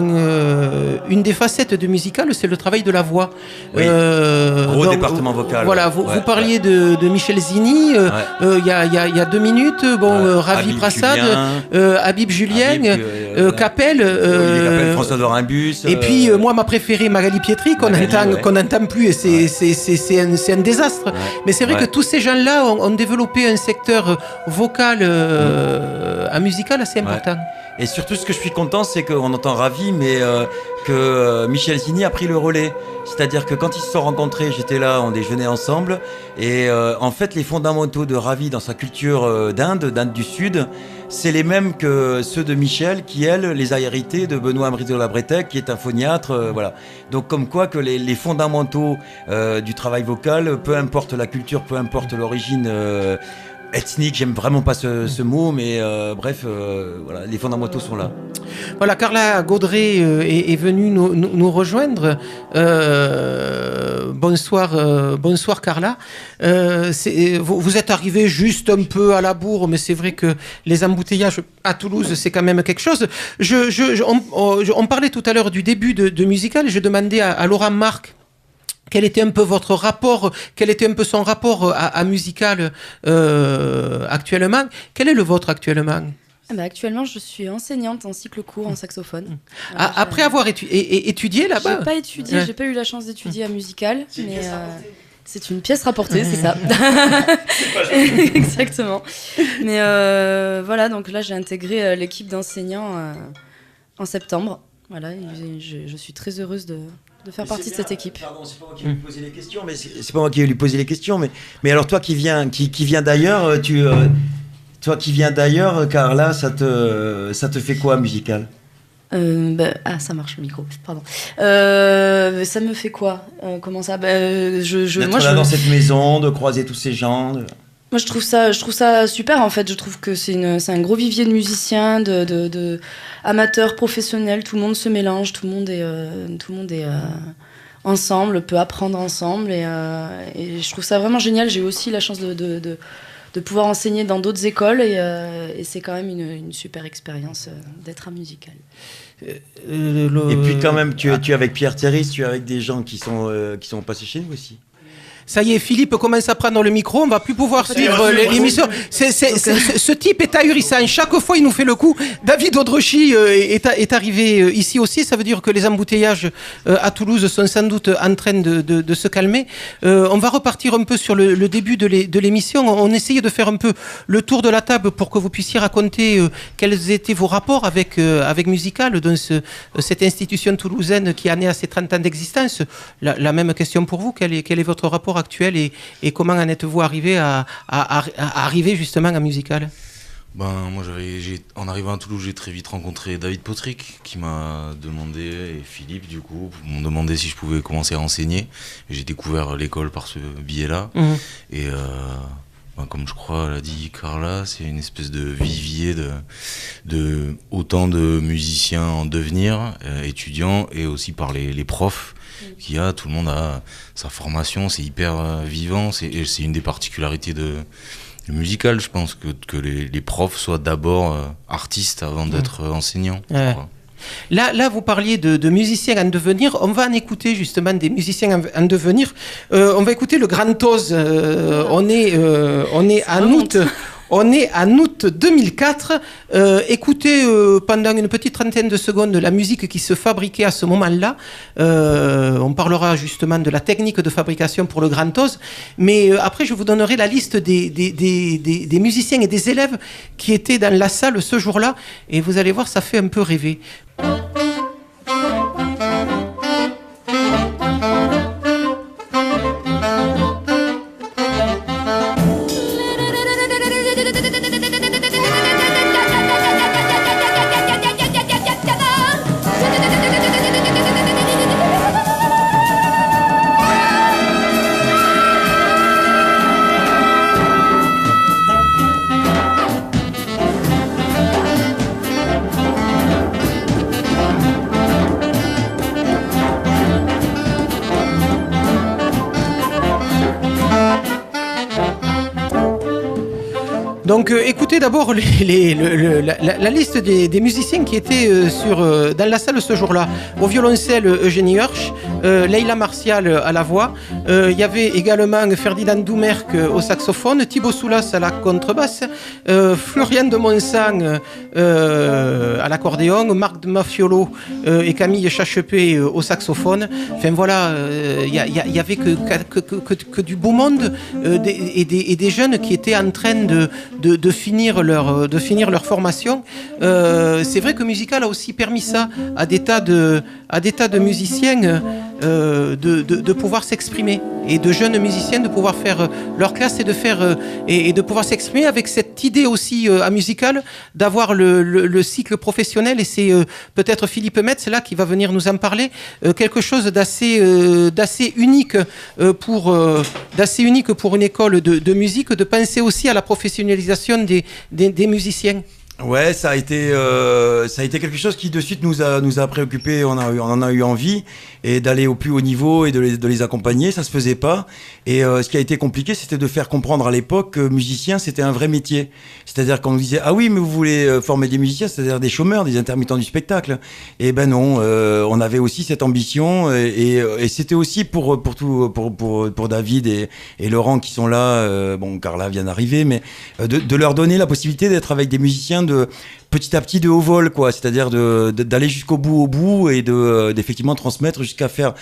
une des facettes de Musical, c'est le travail de la voix. Gros département vocal. Voilà, vous parliez de Michel Zini il y a 2 minutes. Ravi Prasad, Habib Julien, Capel, François Dorimbus. Et puis moi, ma préférée, Magali Pietri, qu'on n'entend plus, et c'est un désastre. Mais c'est vrai que tous ces gens-là ont développé un secteur vocal à Musical assez important. Et surtout, ce que je suis content, c'est qu'on entend Ravi, mais que Michel Zini a pris le relais. C'est-à-dire que quand ils se sont rencontrés, j'étais là, on déjeunait ensemble, et en fait, les fondamentaux de Ravi dans sa culture d'Inde du Sud, c'est les mêmes que ceux de Michel, qui, elle, les a hérités de Benoît Ambrizo-Labretec, qui est un phoniatre, voilà. Donc, comme quoi que les fondamentaux du travail vocal, peu importe la culture, peu importe l'origine ethnique, j'aime vraiment pas ce mot, mais bref, voilà, les fondamentaux sont là. Voilà, Carla Gaudret est venue nous rejoindre. Bonsoir Carla. Vous êtes arrivée juste un peu à la bourre, mais c'est vrai que les embouteillages à Toulouse, c'est quand même quelque chose. On parlait tout à l'heure du début de Musical, et je demandais à Laurent Marc quel était un peu votre rapport, quel était un peu son rapport à Musical actuellement. Quel est le vôtre actuellement ? Actuellement, je suis enseignante en cycle court en saxophone. Après avoir étudié là-bas ? J'ai pas étudié, j'ai pas eu la chance d'étudier à Musical, C'est une pièce rapportée, c'est ça. Exactement. Mais voilà, donc là j'ai intégré l'équipe d'enseignants en septembre. Voilà, je suis très heureuse de faire partie de cette équipe. Pardon, c'est pas moi qui vais lui poser les questions, c'est pas moi qui vais lui poser les questions, mais alors toi qui viens d'ailleurs, toi qui viens d'ailleurs, Carla, ça te fait quoi musical? Ça marche le micro, pardon. Ça me fait quoi? Comment ça? D'être dans cette maison, de croiser tous ces gens. Moi, je trouve ça super, en fait. Je trouve que c'est un gros vivier de musiciens, de amateurs, professionnels. Tout le monde se mélange, tout le monde est ensemble, peut apprendre ensemble. Et je trouve ça vraiment génial. J'ai eu aussi la chance de pouvoir enseigner dans d'autres écoles. Et c'est quand même une super expérience d'être à Musical. Et puis quand même, tu es avec Pierre Théris, tu es avec des gens qui sont passés chez nous aussi. Ça y est, Philippe commence à prendre le micro, on va plus pouvoir suivre l'émission. Ce type est ahurissant. Chaque fois, il nous fait le coup. David Odrechy est arrivé ici aussi. Ça veut dire que les embouteillages à Toulouse sont sans doute en train de se calmer. On va repartir un peu sur le début de l'émission. On essayait de faire un peu le tour de la table pour que vous puissiez raconter quels étaient vos rapports avec Musical, dans cette institution toulousaine qui en est à ses 30 ans d'existence. La même question pour vous. Quel est votre rapport actuel et comment en êtes-vous arrivé à arriver justement à Musical? Moi, en arrivant à Toulouse, j'ai très vite rencontré David Potrick qui m'a demandé, et Philippe du coup, m'ont demandé si je pouvais commencer à enseigner. Et j'ai découvert l'école par ce biais-là. Et comme je crois l'a dit Carla, c'est une espèce de vivier de autant de musiciens en devenir, étudiants, et aussi par les profs qu'il y a. Tout le monde a sa formation, c'est hyper vivant, et c'est une des particularités de Musical, je pense, que les profs soient d'abord artistes avant d'être enseignants. Là, vous parliez de musiciens en devenir. On va en écouter justement des musiciens en devenir. On va écouter le Grand Oz. On est en août. On est en août 2004. Écoutez pendant une petite trentaine de secondes la musique qui se fabriquait à ce moment-là. On parlera justement de la technique de fabrication pour le Grand Oz. Mais après, je vous donnerai la liste des musiciens et des élèves qui étaient dans la salle ce jour-là. Et vous allez voir, ça fait un peu rêver. Donc écoutez d'abord la liste des musiciens qui étaient dans la salle ce jour-là. Au violoncelle, Eugénie Hirsch, Leila Martial à la voix. Il y avait également Ferdinand Doumerc au saxophone, Thibaut Soulas à la contrebasse, Florian de Monsang à l'accordéon, Marc de Mafiolo et Camille Chachepé au saxophone. Enfin voilà, il y avait que du beau monde et des jeunes qui étaient en train de finir leur formation. C'est vrai que Musical a aussi permis ça à des tas de musiciens de pouvoir s'exprimer, et de jeunes musiciens de pouvoir faire leur classe et de pouvoir s'exprimer avec cette idée aussi à Musical d'avoir le cycle professionnel. Et c'est peut-être Philippe Metz là qui va venir nous en parler, quelque chose d'assez unique pour une école de musique, de penser aussi à la professionnalisation des musiciens. Ouais, ça a été quelque chose qui de suite nous a préoccupés. On en a eu envie, et d'aller au plus haut niveau et de les accompagner. Ça se faisait pas. Et ce qui a été compliqué, c'était de faire comprendre à l'époque que musicien, c'était un vrai métier. C'est-à-dire qu'on nous disait, ah oui, mais vous voulez former des musiciens, c'est-à-dire des chômeurs, des intermittents du spectacle. Et ben non, on avait aussi cette ambition, et c'était aussi pour David et Laurent qui sont là. Carla vient d'arriver, mais de leur donner la possibilité d'être avec des musiciens petit à petit de haut vol, quoi. C'est-à-dire d'aller jusqu'au bout et d'effectivement transmettre jusqu'à faire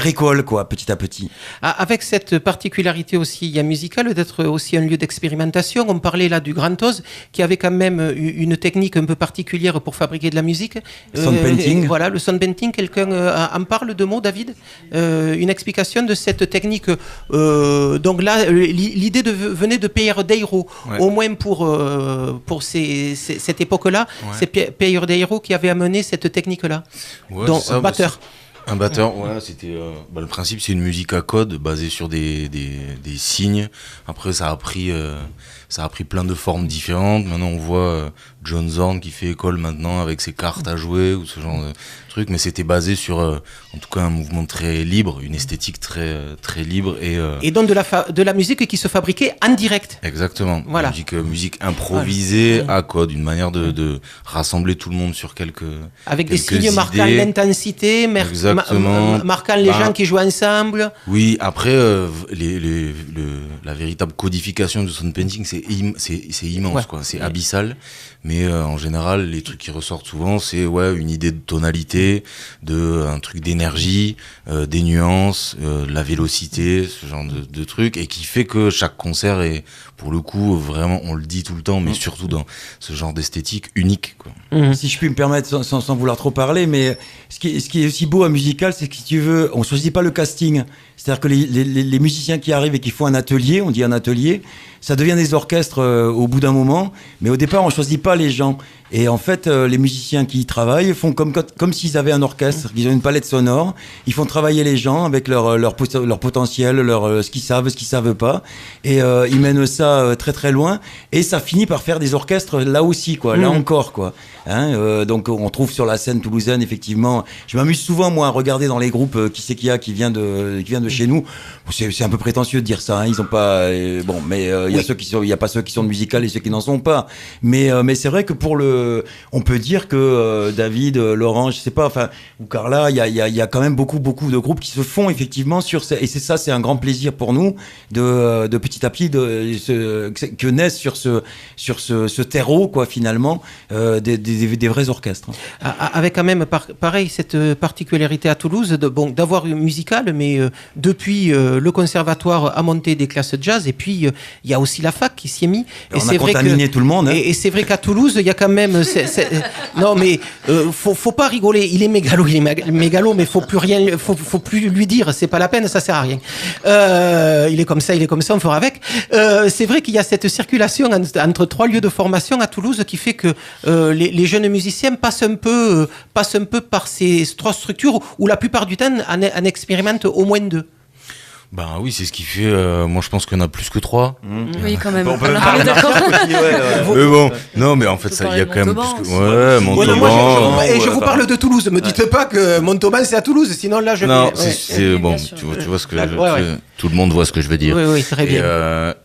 école, quoi, petit à petit. Avec cette particularité aussi, il y a Musical d'être aussi un lieu d'expérimentation. On parlait là du Grand Oz, qui avait quand même une technique un peu particulière pour fabriquer de la musique. Sound painting. Voilà, le sound painting. Quelqu'un en parle de mots, David? Une explication de cette technique. Donc là, l'idée venait de Pierre Deiro, au moins pour cette époque-là. C'est Pierre Deiro qui avait amené cette technique-là. Donc, ça, batteur. Un batteur, c'était le principe, c'est une musique à code basée sur des signes. Après, ça a pris plein de formes différentes. Maintenant, on voit John Zorn qui fait école maintenant avec ses cartes à jouer ou ce genre de truc, mais c'était basé sur, en tout cas, un mouvement très libre, une esthétique très très libre et donc de la musique qui se fabriquait en direct. Exactement. Voilà. Musique improvisée à code, une manière de rassembler tout le monde sur avec des signes idées. Marquant l'intensité, marquant les gens qui jouent ensemble. Oui, après la véritable codification du sound painting, c'est immense, quoi. C'est abyssal. Mais en général, les trucs qui ressortent souvent, c'est une idée de tonalité, un truc d'énergie, des nuances, de la vélocité, ce genre de trucs, et qui fait que chaque concert est, pour le coup, vraiment, on le dit tout le temps, mais surtout dans ce genre d'esthétique unique, quoi. Si je puis me permettre, sans vouloir trop parler, mais ce qui est aussi beau à Musical, c'est que si tu veux, on choisit pas le casting. C'est-à-dire que les musiciens qui arrivent et qui font un atelier, on dit un atelier, ça devient des orchestres au bout d'un moment, mais au départ, on choisit pas les gens. Et en fait, les musiciens qui y travaillent font comme s'ils avaient un orchestre, ils ont une palette sonore, ils font travailler les gens avec leur potentiel, ce qu'ils savent pas, et ils mènent ça très très loin, et ça finit par faire des orchestres là aussi, quoi, là encore, quoi. Donc on trouve sur la scène toulousaine, effectivement, je m'amuse souvent, moi, à regarder dans les groupes qui vient de chez nous. C'est un peu prétentieux de dire ça, hein, ils ont pas, mais il y a pas ceux qui sont de Musical et ceux qui n'en sont pas, mais c'est vrai que on peut dire que David, Laurent, je sais pas, enfin, ou Carla, il y a quand même beaucoup de groupes qui se font effectivement et c'est un grand plaisir pour nous de petit à petit que naissent sur ce terreau, quoi, finalement, des vrais orchestres. Avec quand même pareil cette particularité à Toulouse d'avoir une Musical, mais depuis le conservatoire a monté des classes de jazz, et puis il y a aussi la fac qui s'y est mis. Et on a contaminé tout le monde. Hein. Et c'est vrai qu'à Toulouse, il y a quand même. Non, mais faut pas rigoler. Il est mégalo, mais faut plus lui dire. C'est pas la peine, ça sert à rien. Il est comme ça, on fera avec. C'est vrai qu'il y a cette circulation entre trois lieux de formation à Toulouse qui fait que les jeunes musiciens passent un peu par ces trois structures où la plupart du temps en expérimentent au moins deux. Ben oui, c'est ce qui fait. Moi, je pense qu'il y en a plus que 3. Oui, quand même. On peut Alors, on est d'accord. Mais bon, non, mais en fait, il y a quand même plus que. Montauban. Et je vous parle de Toulouse. Me dites pas que Montauban c'est à Toulouse, sinon là je. Non, c'est bon. Tu vois ce que tout le monde voit ce que je veux dire. Oui, très bien.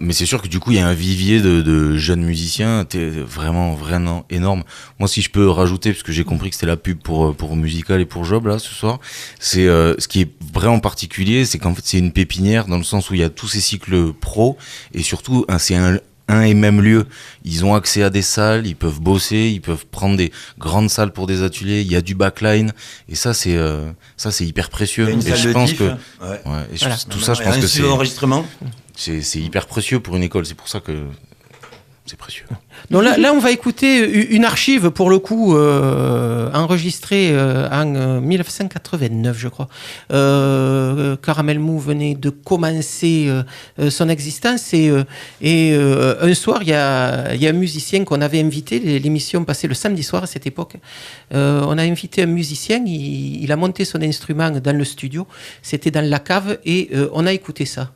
Mais c'est sûr que du coup, il y a un vivier de jeunes musiciens, vraiment énorme. Moi, si je peux rajouter, parce que j'ai compris que c'était la pub pour Musical et pour Job là ce soir, c'est ce qui est vraiment particulier, c'est qu'en fait, c'est une pépinière dans le sens où il y a tous ces cycles pro et surtout, c'est un et même lieu. Ils ont accès à des salles, ils peuvent bosser, ils peuvent prendre des grandes salles pour des ateliers, il y a du backline, et ça c'est hyper précieux. Et je pense que tout ça, je pense que c'est l'enregistrement. C'est hyper précieux pour une école, c'est pour ça que c'est précieux. Donc là, on va écouter une archive, pour le coup, enregistrée en 1989, je crois. Caramel Mou venait de commencer son existence, et un soir, il y a un musicien qu'on avait invité, l'émission passait le samedi soir à cette époque. On a invité un musicien, il a monté son instrument dans le studio, c'était dans la cave, et on a écouté ça.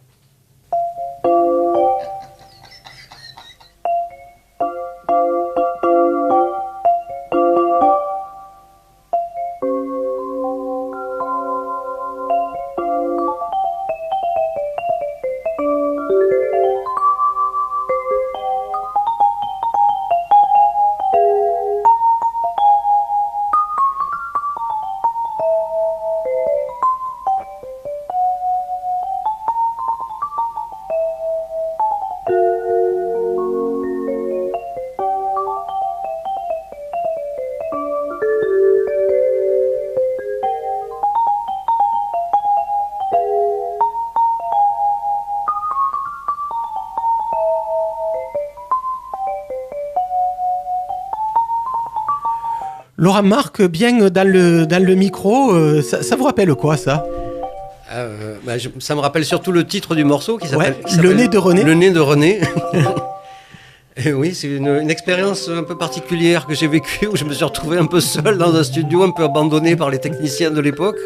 Laurent Marc, bien dans le micro, ça vous rappelle quoi ça? Ça me rappelle surtout le titre du morceau qui s'appelle Le nez de René. Le nez de René. Et oui, c'est une expérience un peu particulière que j'ai vécue où je me suis retrouvé un peu seul dans un studio, un peu abandonné par les techniciens de l'époque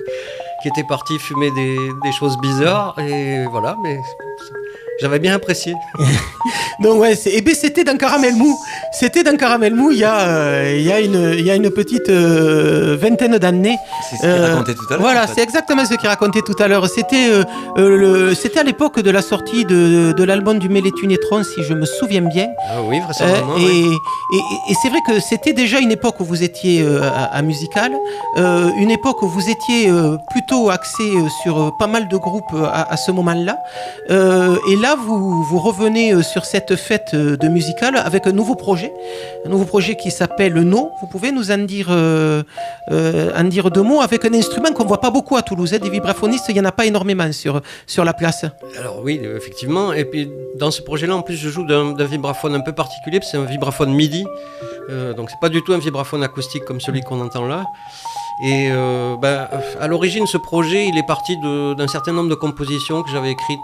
qui étaient partis fumer des choses bizarres. Et voilà, mais j'avais bien apprécié. Donc ouais, c'était dans Caramel Mou. C'était dans Caramel Mou il y a une petite vingtaine d'années. C'est ce qu'il racontait tout à l'heure. Voilà, en fait. c'est exactement ce qu'il racontait tout à l'heure. C'était à l'époque de la sortie de l'album du Mélétunétron, si je me souviens bien. Ah oui, vraisemblablement. Et c'est vrai que c'était déjà une époque où vous étiez à Musical, une époque où vous étiez plutôt axé sur pas mal de groupes à ce moment-là. Et là, vous revenez sur cette fête de Musical avec un nouveau projet qui s'appelle No. Vous pouvez nous en dire deux mots avec un instrument qu'on voit pas beaucoup à Toulouse. Des vibraphonistes, il y en a pas énormément sur la place. Alors oui, effectivement. Et puis dans ce projet-là, en plus, je joue d'un vibraphone un peu particulier, c'est un vibraphone MIDI. Donc c'est pas du tout un vibraphone acoustique comme celui qu'on entend là. Et à l'origine, ce projet, il est parti d'un certain nombre de compositions que j'avais écrites,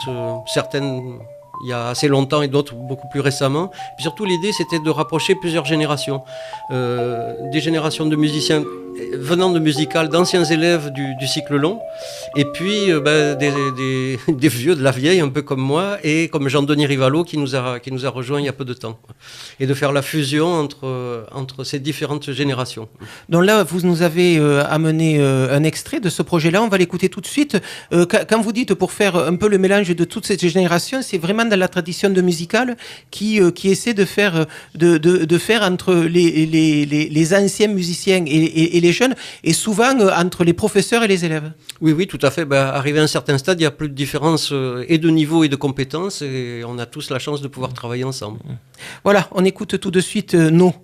certaines il y a assez longtemps et d'autres beaucoup plus récemment. Puis surtout, l'idée, c'était de rapprocher plusieurs générations. Des générations de musiciens venant de Musical, d'anciens élèves du cycle long, et puis des vieux de la vieille, un peu comme moi, et comme Jean-Denis Rivalo qui nous a rejoint il y a peu de temps. Et de faire la fusion entre ces différentes générations. Donc là, vous nous avez amené un extrait de ce projet-là, on va l'écouter tout de suite. Quand vous dites pour faire un peu le mélange de toutes ces générations, c'est vraiment dans la tradition de Musical qui essaie de faire entre les anciens musiciens et les jeunes, et souvent entre les professeurs et les élèves. Oui, tout à fait. Arrivé à un certain stade, il n'y a plus de différence et de niveau et de compétences, et on a tous la chance de pouvoir travailler ensemble. Voilà, on écoute tout de suite No.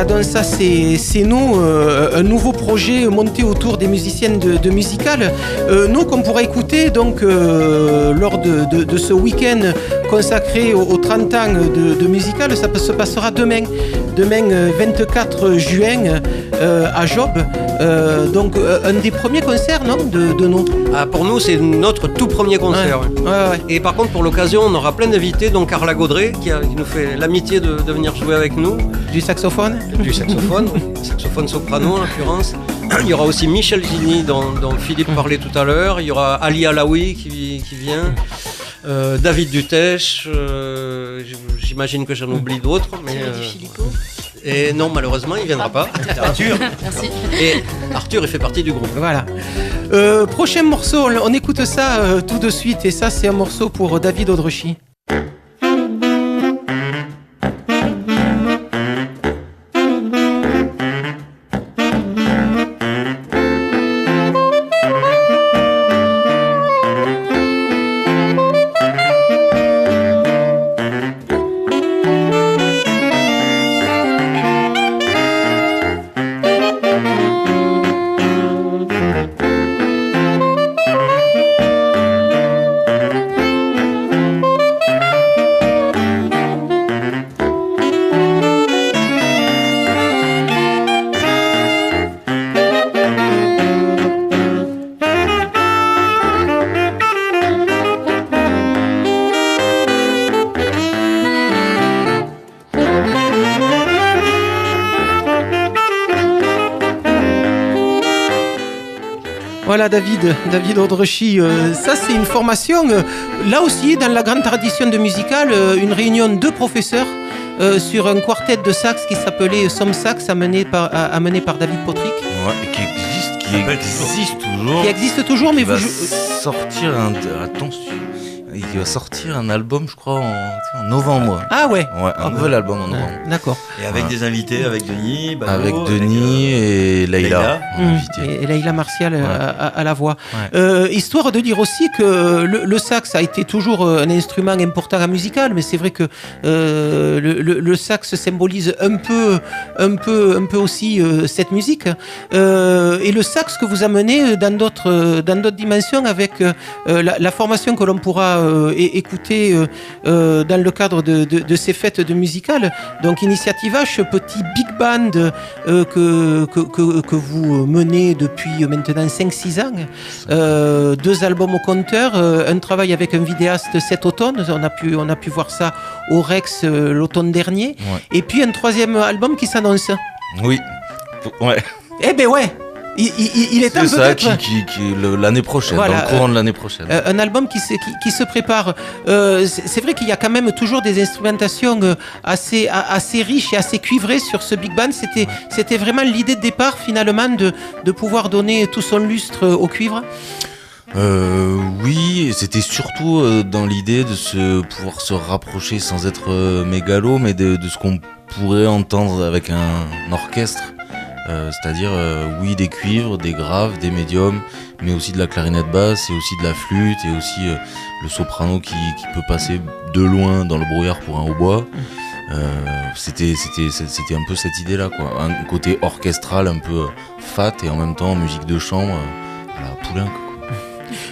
Donc ça c'est nous, un nouveau projet monté autour des musiciennes de Musical. Nous qu'on pourra écouter donc lors de ce week-end consacré aux 30 ans de Musical. Ça se passera demain 24 juin à Job. Donc un des premiers concerts de nous. Pour nous c'est notre tout premier concert. Ouais. Et par contre pour l'occasion on aura plein d'invités, donc Carla Gaudret qui nous fait l'amitié de venir jouer avec nous. Du saxophone, saxophone soprano en l'occurrence. Il y aura aussi Michel Gini dont Philippe parlait tout à l'heure. Il y aura Ali Alaoui qui vient. David Dutèche, j'imagine que j'en oublie d'autres, mais Et non, malheureusement, il viendra pas. Arthur. Merci. Et Arthur, il fait partie du groupe. Voilà. Prochain morceau, on écoute ça tout de suite. Et ça, c'est un morceau pour David Audrechy. Voilà David Audrechy, ça c'est une formation, là aussi dans la grande tradition de musicale, une réunion de professeurs sur un quartet de sax qui s'appelait Somme Sax, amené par David Potrick. Ouais, et qui existe toujours. Qui existe toujours, mais il va sortir il va sortir un album, je crois, en novembre. Ah ouais. Ouais, un nouvel album en novembre. D'accord. Et avec des invités, avec Denis, Bano, avec Denis et Leïla. Et Leïla Martial à la voix. Ouais. Histoire de dire aussi que le sax a été toujours un instrument important à musical, mais c'est vrai que le sax symbolise un peu aussi cette musique. Et le sax que vous amenez dans d'autres dimensions avec la formation que l'on pourra écouter dans le cadre de ces fêtes de musicales. Donc Initiative H, petit big band que vous menez depuis maintenant 5-6 ans. 2 albums au compteur, un travail avec un vidéaste cet automne, on a pu voir ça au Rex l'automne dernier. Ouais. Et puis un 3e album qui s'annonce. Oui, ouais. Eh ben ouais. Il est temps peut-être. L'année prochaine, voilà, dans le courant de l'année prochaine. Un album qui se prépare. C'est vrai qu'il y a quand même toujours des instrumentations assez riches et assez cuivrées sur ce big band. C'était vraiment l'idée de départ finalement de pouvoir donner tout son lustre au cuivre. Oui, c'était surtout dans l'idée de pouvoir se rapprocher sans être mégalo, mais de ce qu'on pourrait entendre avec un orchestre. C'est-à-dire oui, des cuivres, des graves, des médiums, mais aussi de la clarinette basse et aussi de la flûte et aussi le soprano qui peut passer de loin dans le brouillard pour un hautbois. C'était un peu cette idée-là, quoi. Un côté orchestral un peu fat et en même temps musique de chambre à la Poulenc, quoi.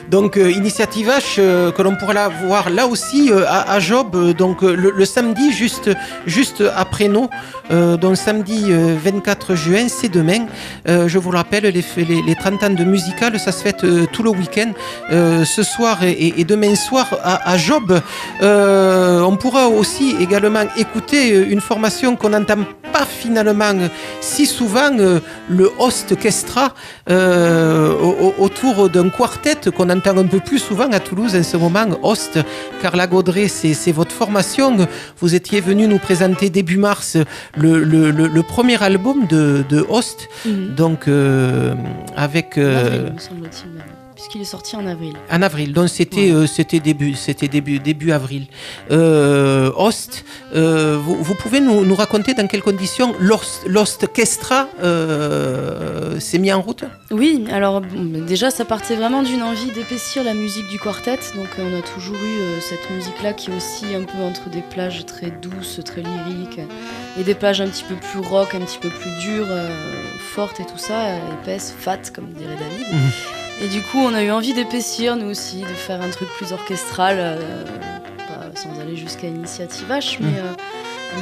Donc Initiative H que l'on pourra la voir là aussi à Job, donc le samedi juste après nous, donc samedi 24 juin, c'est demain. Je vous le rappelle, les 30 ans de musical, ça se fête tout le week-end, ce soir et demain soir à Job. On pourra aussi également écouter une formation qu'on n'entend pas finalement si souvent, le Host Orchestra autour d'un quartet qu'on entend un peu plus souvent à Toulouse en ce moment. Host, Carla Gaudret, c'est votre formation. Vous étiez venu nous présenter début mars le premier album de Host, donc avec avril, me semble-t-il, puisqu'il est sorti en avril. En avril, donc c'était début avril. Host, vous pouvez nous raconter dans quelles conditions l'Host Orchestra s'est mis en route? Oui, alors déjà ça partait vraiment d'une envie d'épaissir la musique du quartet, donc on a toujours eu cette musique-là qui est aussi un peu entre des plages très douces, très lyriques, et des plages un petit peu plus rock, un petit peu plus dures, fortes et tout ça, épaisses, fat comme dirait David. Et du coup, on a eu envie d'épaissir, nous aussi, de faire un truc plus orchestral, sans aller jusqu'à Initiative H,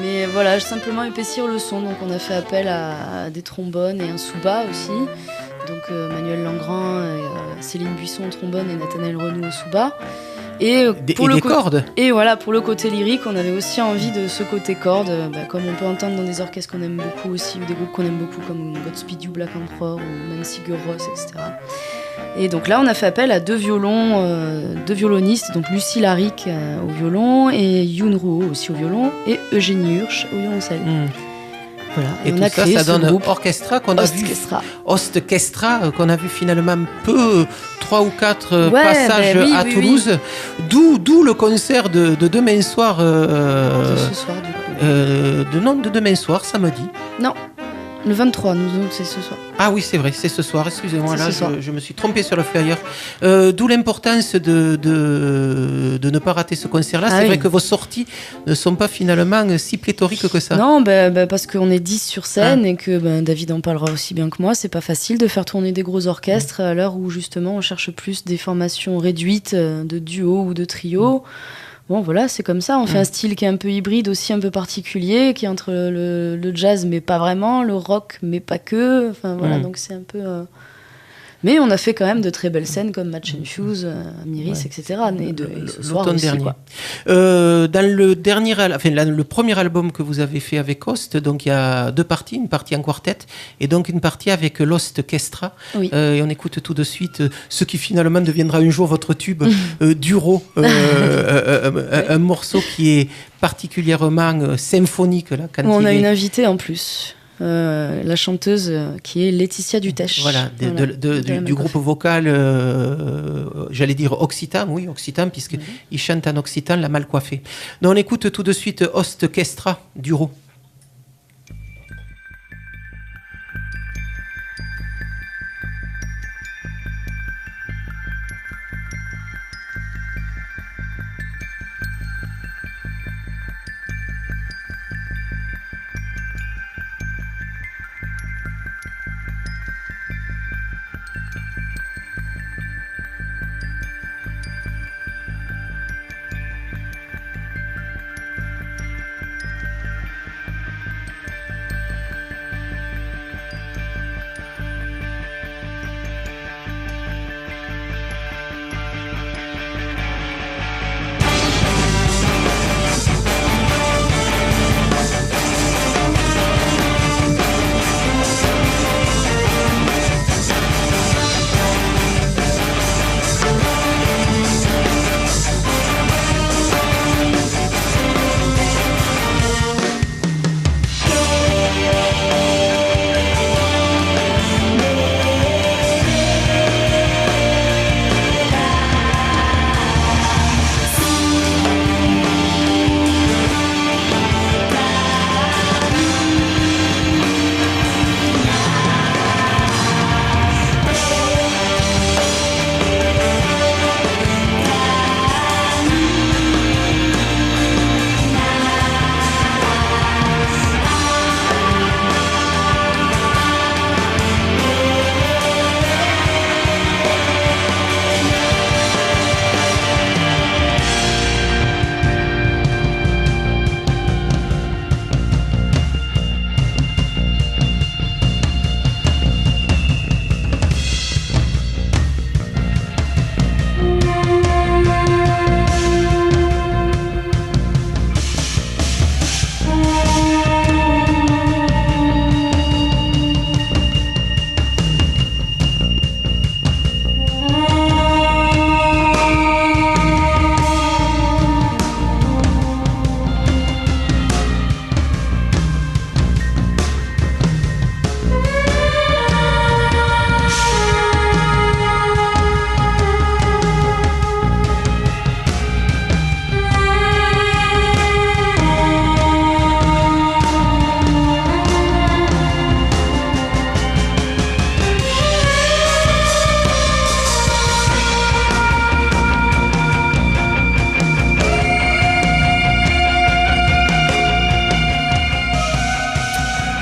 mais voilà, simplement épaissir le son. Donc on a fait appel à des trombones et un souba aussi. Donc Manuel Langrand, Céline Buisson au trombone et Nathanaël Renou au souba. Et des cordes. Et voilà, pour le côté lyrique, on avait aussi envie de ce côté cordes, comme on peut entendre dans des orchestres qu'on aime beaucoup aussi, ou des groupes qu'on aime beaucoup, comme Godspeed You Black Emperor, ou même Sigur Rós, etc. Et donc là, on a fait appel à 2 violonistes, donc Lucie Laric au violon, et Youn Rouault aussi au violon, et Eugénie Hirsch au violoncelle. Voilà. Et on tout a créé ça ce donne groupe Orchestra qu'on a vu. Ostkestra qu'on a vu finalement peu, 3 ou 4 passages à Toulouse. D'où le concert de demain soir. De ce soir, du coup. De demain soir, samedi. Non. Le 23, nous c'est ce soir. Ah oui, c'est vrai, c'est ce soir. Excusez-moi, là, je me suis trompé sur le flyer. D'où l'importance de ne pas rater ce concert-là. C'est vrai que vos sorties ne sont pas finalement si pléthoriques que ça. Non, parce qu'on est 10 sur scène et que David en parlera aussi bien que moi. C'est pas facile de faire tourner des gros orchestres à l'heure où justement on cherche plus des formations réduites de duo ou de trio. Bon, voilà, c'est comme ça. On fait un style qui est un peu hybride, aussi un peu particulier, qui est entre le jazz, mais pas vraiment, le rock, mais pas que. Enfin, voilà, donc c'est un peu... Mais on a fait quand même de très belles scènes comme Match and Shoes, Miris, etc. L'automne dernier. Dans le premier album que vous avez fait avec Host, donc il y a 2 parties, une partie en quartet et donc une partie avec l'Ostkestra. Oui. Et on écoute tout de suite ce qui finalement deviendra un jour votre tube, Duro, un morceau qui est particulièrement symphonique. Là, quand on a une invitée en plus. La chanteuse qui est Laetitia Dutèche. Voilà, du groupe vocal, j'allais dire occitan, puisqu'il chante en occitan, la mal coiffée. Donc on écoute tout de suite Ostkestra, Duro.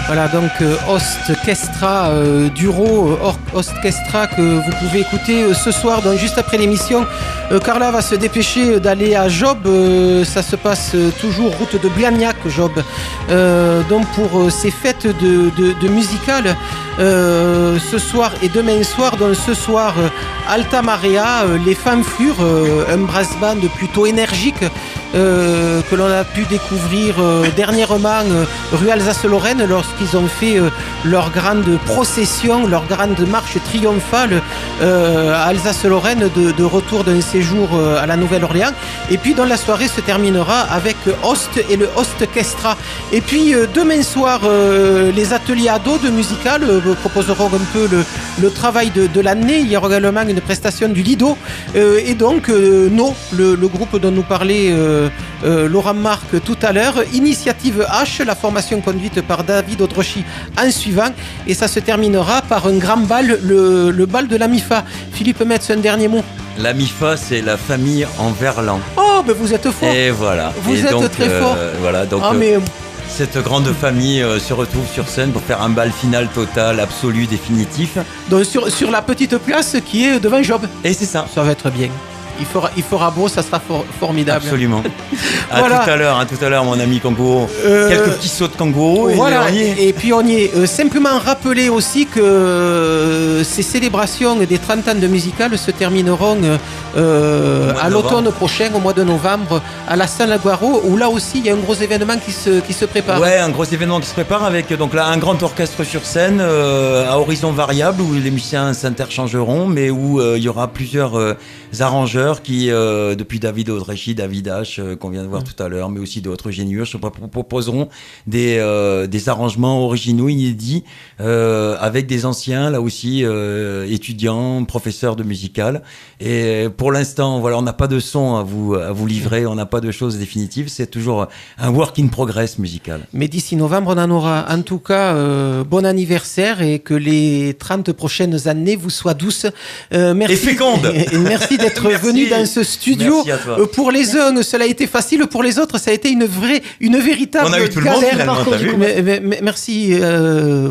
Voilà, donc Ostkestra, Duro, Ostkestra que vous pouvez écouter ce soir, donc juste après l'émission. Carla va se dépêcher d'aller à Job, ça se passe toujours route de Blagnac, Job. Donc pour ces fêtes de musicales, ce soir et demain soir, donc ce soir Alta Marea, les Fanflures, un brass band plutôt énergique, que l'on a pu découvrir dernièrement rue Alsace-Lorraine lorsqu'ils ont fait leur grande procession, leur grande marche triomphale à Alsace-Lorraine de retour d'un séjour à la Nouvelle-Orléans. Et puis dans la soirée se terminera avec Host et le Hostkestra. Et puis demain soir, les ateliers ados de musical proposeront un peu le travail de l'année. Il y aura également une prestation du Lido. Et donc, le groupe dont nous parlait Laurent Marc tout à l'heure, Initiative H, la formation conduite par David Odrochi en suivant. Et ça se terminera par un grand bal, le bal de la MIFA. Philippe Metz, un dernier mot. La MIFA, c'est la famille en verlan. Oh, ben vous êtes fort. Et voilà. Vous êtes très fort. Voilà, donc cette grande famille se retrouve sur scène pour faire un bal final total, absolu, définitif. Donc sur la petite place qui est devant Job. Et c'est ça. Ça va être bien. Il fera beau, ça sera formidable. Absolument. Voilà. Tout à l'heure, mon ami kangourou. Quelques petits sauts de kangourou. Voilà. Et puis on y est. Simplement rappeler aussi que ces célébrations des 30 ans de musical se termineront à l'automne prochain, au mois de novembre, à la salle Aguaro, où là aussi il y a un gros événement qui se prépare. Ouais, un gros événement qui se prépare avec donc là un grand orchestre sur scène à horizon variable où les musiciens s'interchangeront, mais où il y aura plusieurs arrangeurs qui, depuis David Odrechi, David H, qu'on vient de voir tout à l'heure, mais aussi d'autres génieux, proposeront des arrangements originaux, inédits, avec des anciens, là aussi, étudiants, professeurs de musical. Et pour l'instant, voilà, on n'a pas de son à vous livrer, on n'a pas de choses définitives, c'est toujours un work in progress musical. Mais d'ici novembre, on en aura. En tout cas, bon anniversaire et que les 30 prochaines années vous soient douces. Merci. Et fécondes. Et merci d'être venu dans ce studio. Merci à toi. Pour les uns, cela a été facile. Pour les autres, ça a été une véritable on a eu tout galère. le monde, finalement, t'as vu. Merci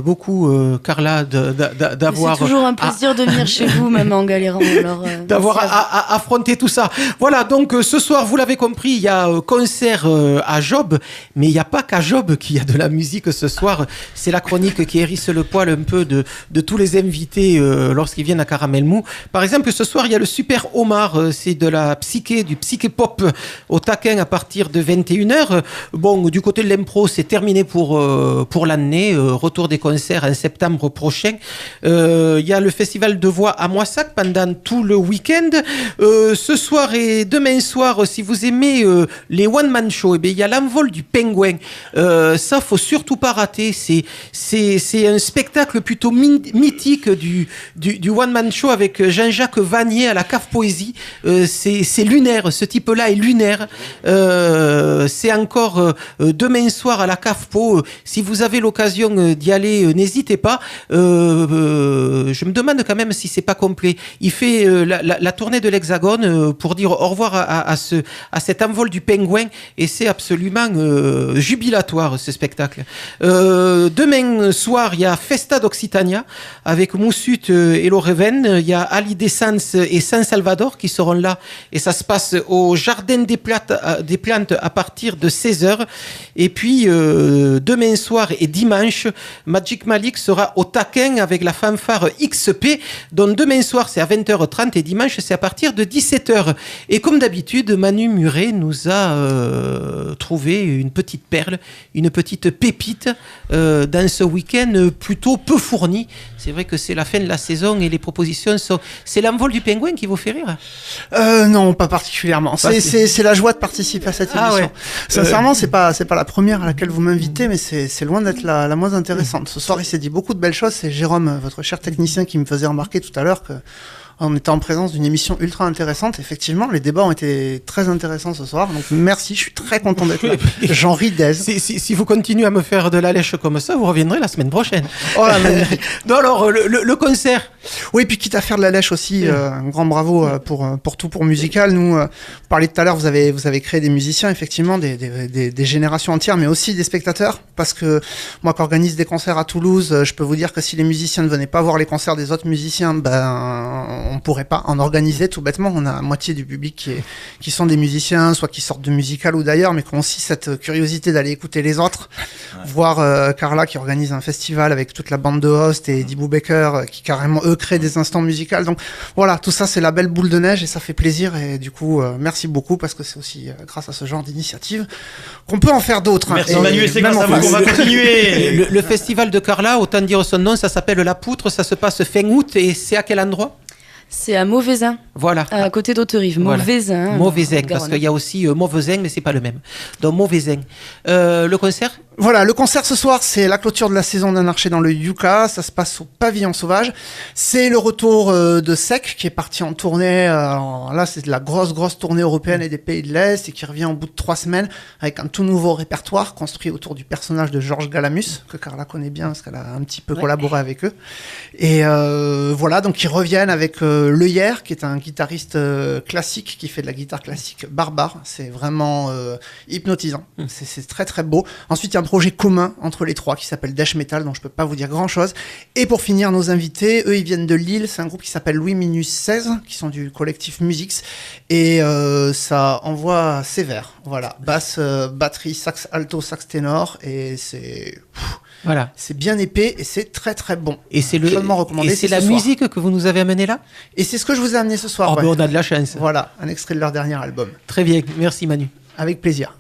beaucoup, Carla, d'avoir... C'est toujours un plaisir de venir chez vous, même en galérant. Alors, d'avoir affronté tout ça. Voilà, donc ce soir, vous l'avez compris, il y a concert à Job, mais il n'y a pas qu'à Job qu'il y a de la musique ce soir. C'est la chronique qui hérisse le poil un peu de tous les invités lorsqu'ils viennent à Caramel Mou. Par exemple, ce soir, il y a le Super Omar, c'est de la du psyché-pop au taquin à partir de 21h. Bon, du côté de l'impro, c'est terminé pour l'année. Retour des concerts en septembre prochain. Il y a le Festival de Voix à Moissac pendant tout le week-end. Ce soir et demain soir, si vous aimez les one-man shows, eh bien, il y a l'envol du pingouin. Ça, faut surtout pas rater. C'est un spectacle plutôt mythique du one-man show avec Jean-Jacques Vanier à la Cave Poésie. C'est lunaire, ce type-là est lunaire. C'est encore demain soir à la Cave Po. Si vous avez l'occasion d'y aller, n'hésitez pas. Je me demande quand même si c'est pas complet. Il fait la tournée de l'Hexagone pour dire au revoir à cet envol du pingouin et c'est absolument jubilatoire ce spectacle. Demain soir, il y a Festa d'Occitania avec Moussut et Loreven. Il y a Ali Dessens et Saint-Salvador qui seront là et ça se passe au Jardin des Plantes à partir de 16h. Et puis demain soir et dimanche, Magic Malik sera au taquin avec la fanfare XP. Donc demain soir c'est à 20h30 et dimanche c'est à partir de 17h. Et comme d'habitude, Manu Muret nous a trouvé une petite perle, une petite pépite dans ce week-end plutôt peu fourni. C'est vrai que c'est la fin de la saison et les propositions sont... C'est l'envol du pingouin qui vous fait rire ? Non, pas particulièrement. C'est la joie de participer à cette émission. Ouais. Sincèrement, c'est pas la première à laquelle vous m'invitez, mais c'est loin d'être la moins intéressante. Ce soir, il s'est dit beaucoup de belles choses. C'est Jérôme, votre cher technicien, qui me faisait remarquer tout à l'heure que on était en présence d'une émission ultra intéressante. Effectivement, les débats ont été très intéressants ce soir. Donc merci, je suis très content d'être là. J'en ris d'aise. Si vous continuez à me faire de la lèche comme ça, vous reviendrez la semaine prochaine. Oh là, magnifique. Non, alors, le concert. Oui, puis quitte à faire de la lèche aussi, un grand bravo pour tout pour musical. Nous, vous parliez tout à l'heure, vous avez créé des musiciens, effectivement, des générations entières, mais aussi des spectateurs. Parce que moi, qui organise des concerts à Toulouse, je peux vous dire que si les musiciens ne venaient pas voir les concerts des autres musiciens, ben on pourrait pas en organiser tout bêtement. On a la moitié du public qui sont des musiciens, soit qui sortent de musical ou d'ailleurs, mais qui ont aussi cette curiosité d'aller écouter les autres. Voir Carla qui organise un festival avec toute la bande de hosts et Dibou Baker qui carrément eux créent des instants musicaux. Donc voilà, tout ça c'est la belle boule de neige et ça fait plaisir. Et du coup, merci beaucoup parce que c'est aussi grâce à ce genre d'initiative qu'on peut en faire d'autres. Merci Manu, et c'est grâce à vous qu'on va continuer. Le festival de Carla, autant dire son nom, ça s'appelle La Poutre, ça se passe fin août et c'est à quel endroit ? C'est à Mauvezin. Voilà. À côté d'Auterive. Mauvezin. Voilà. Mauvezin, parce qu'il y a aussi Mauvezin, mais c'est pas le même. Donc Mauvezin. Le concert ? Voilà, le concert ce soir, c'est la clôture de la saison d'un archer dans le Yucca. Ça se passe au Pavillon Sauvage. C'est le retour de Sec qui est parti en tournée. Alors là, c'est de la grosse tournée européenne et des pays de l'Est et qui revient au bout de 3 semaines avec un tout nouveau répertoire construit autour du personnage de Georges Galamus, que Carla connaît bien parce qu'elle a un petit peu collaboré avec eux. Et voilà, donc ils reviennent avec Le Hier, qui est un guitariste classique qui fait de la guitare classique barbare. C'est vraiment hypnotisant. C'est très beau. Ensuite, il y a un projet commun entre les trois qui s'appelle Death Metal, dont je peux pas vous dire grand chose. Et pour finir, nos invités, eux, ils viennent de Lille. C'est un groupe qui s'appelle Louis Minus 16, qui sont du collectif Musix. Et ça envoie sévère. Voilà. Basse, batterie, sax alto, sax ténor. Et c'est... Voilà. C'est bien épais et c'est très bon. Et c'est le recommandé. Et c'est la musique que vous nous avez amenée là ? Et c'est ce que je vous ai amené ce soir. Oh, ben on a de la chance. Voilà, un extrait de leur dernier album. Très bien, merci Manu. Avec plaisir.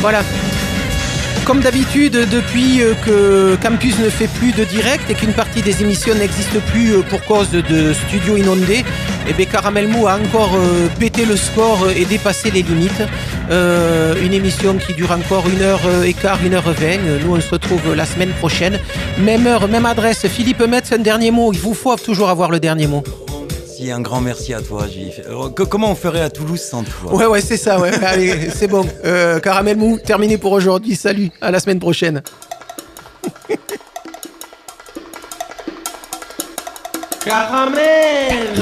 Voilà. Comme d'habitude, depuis que Campus ne fait plus de direct et qu'une partie des émissions n'existe plus pour cause de studios inondés, eh bien Caramel Mou a encore pété le score et dépassé les limites. Une émission qui dure encore 1h15, 1h20. Nous, on se retrouve la semaine prochaine. Même heure, même adresse. Philippe Metz, un dernier mot. Il vous faut toujours avoir le dernier mot. Un grand merci à toi, Gilles. Comment on ferait à Toulouse sans toi? Ouais, c'est ça, ouais. Allez, c'est bon. Caramel Mou, terminé pour aujourd'hui. Salut, à la semaine prochaine. Caramel.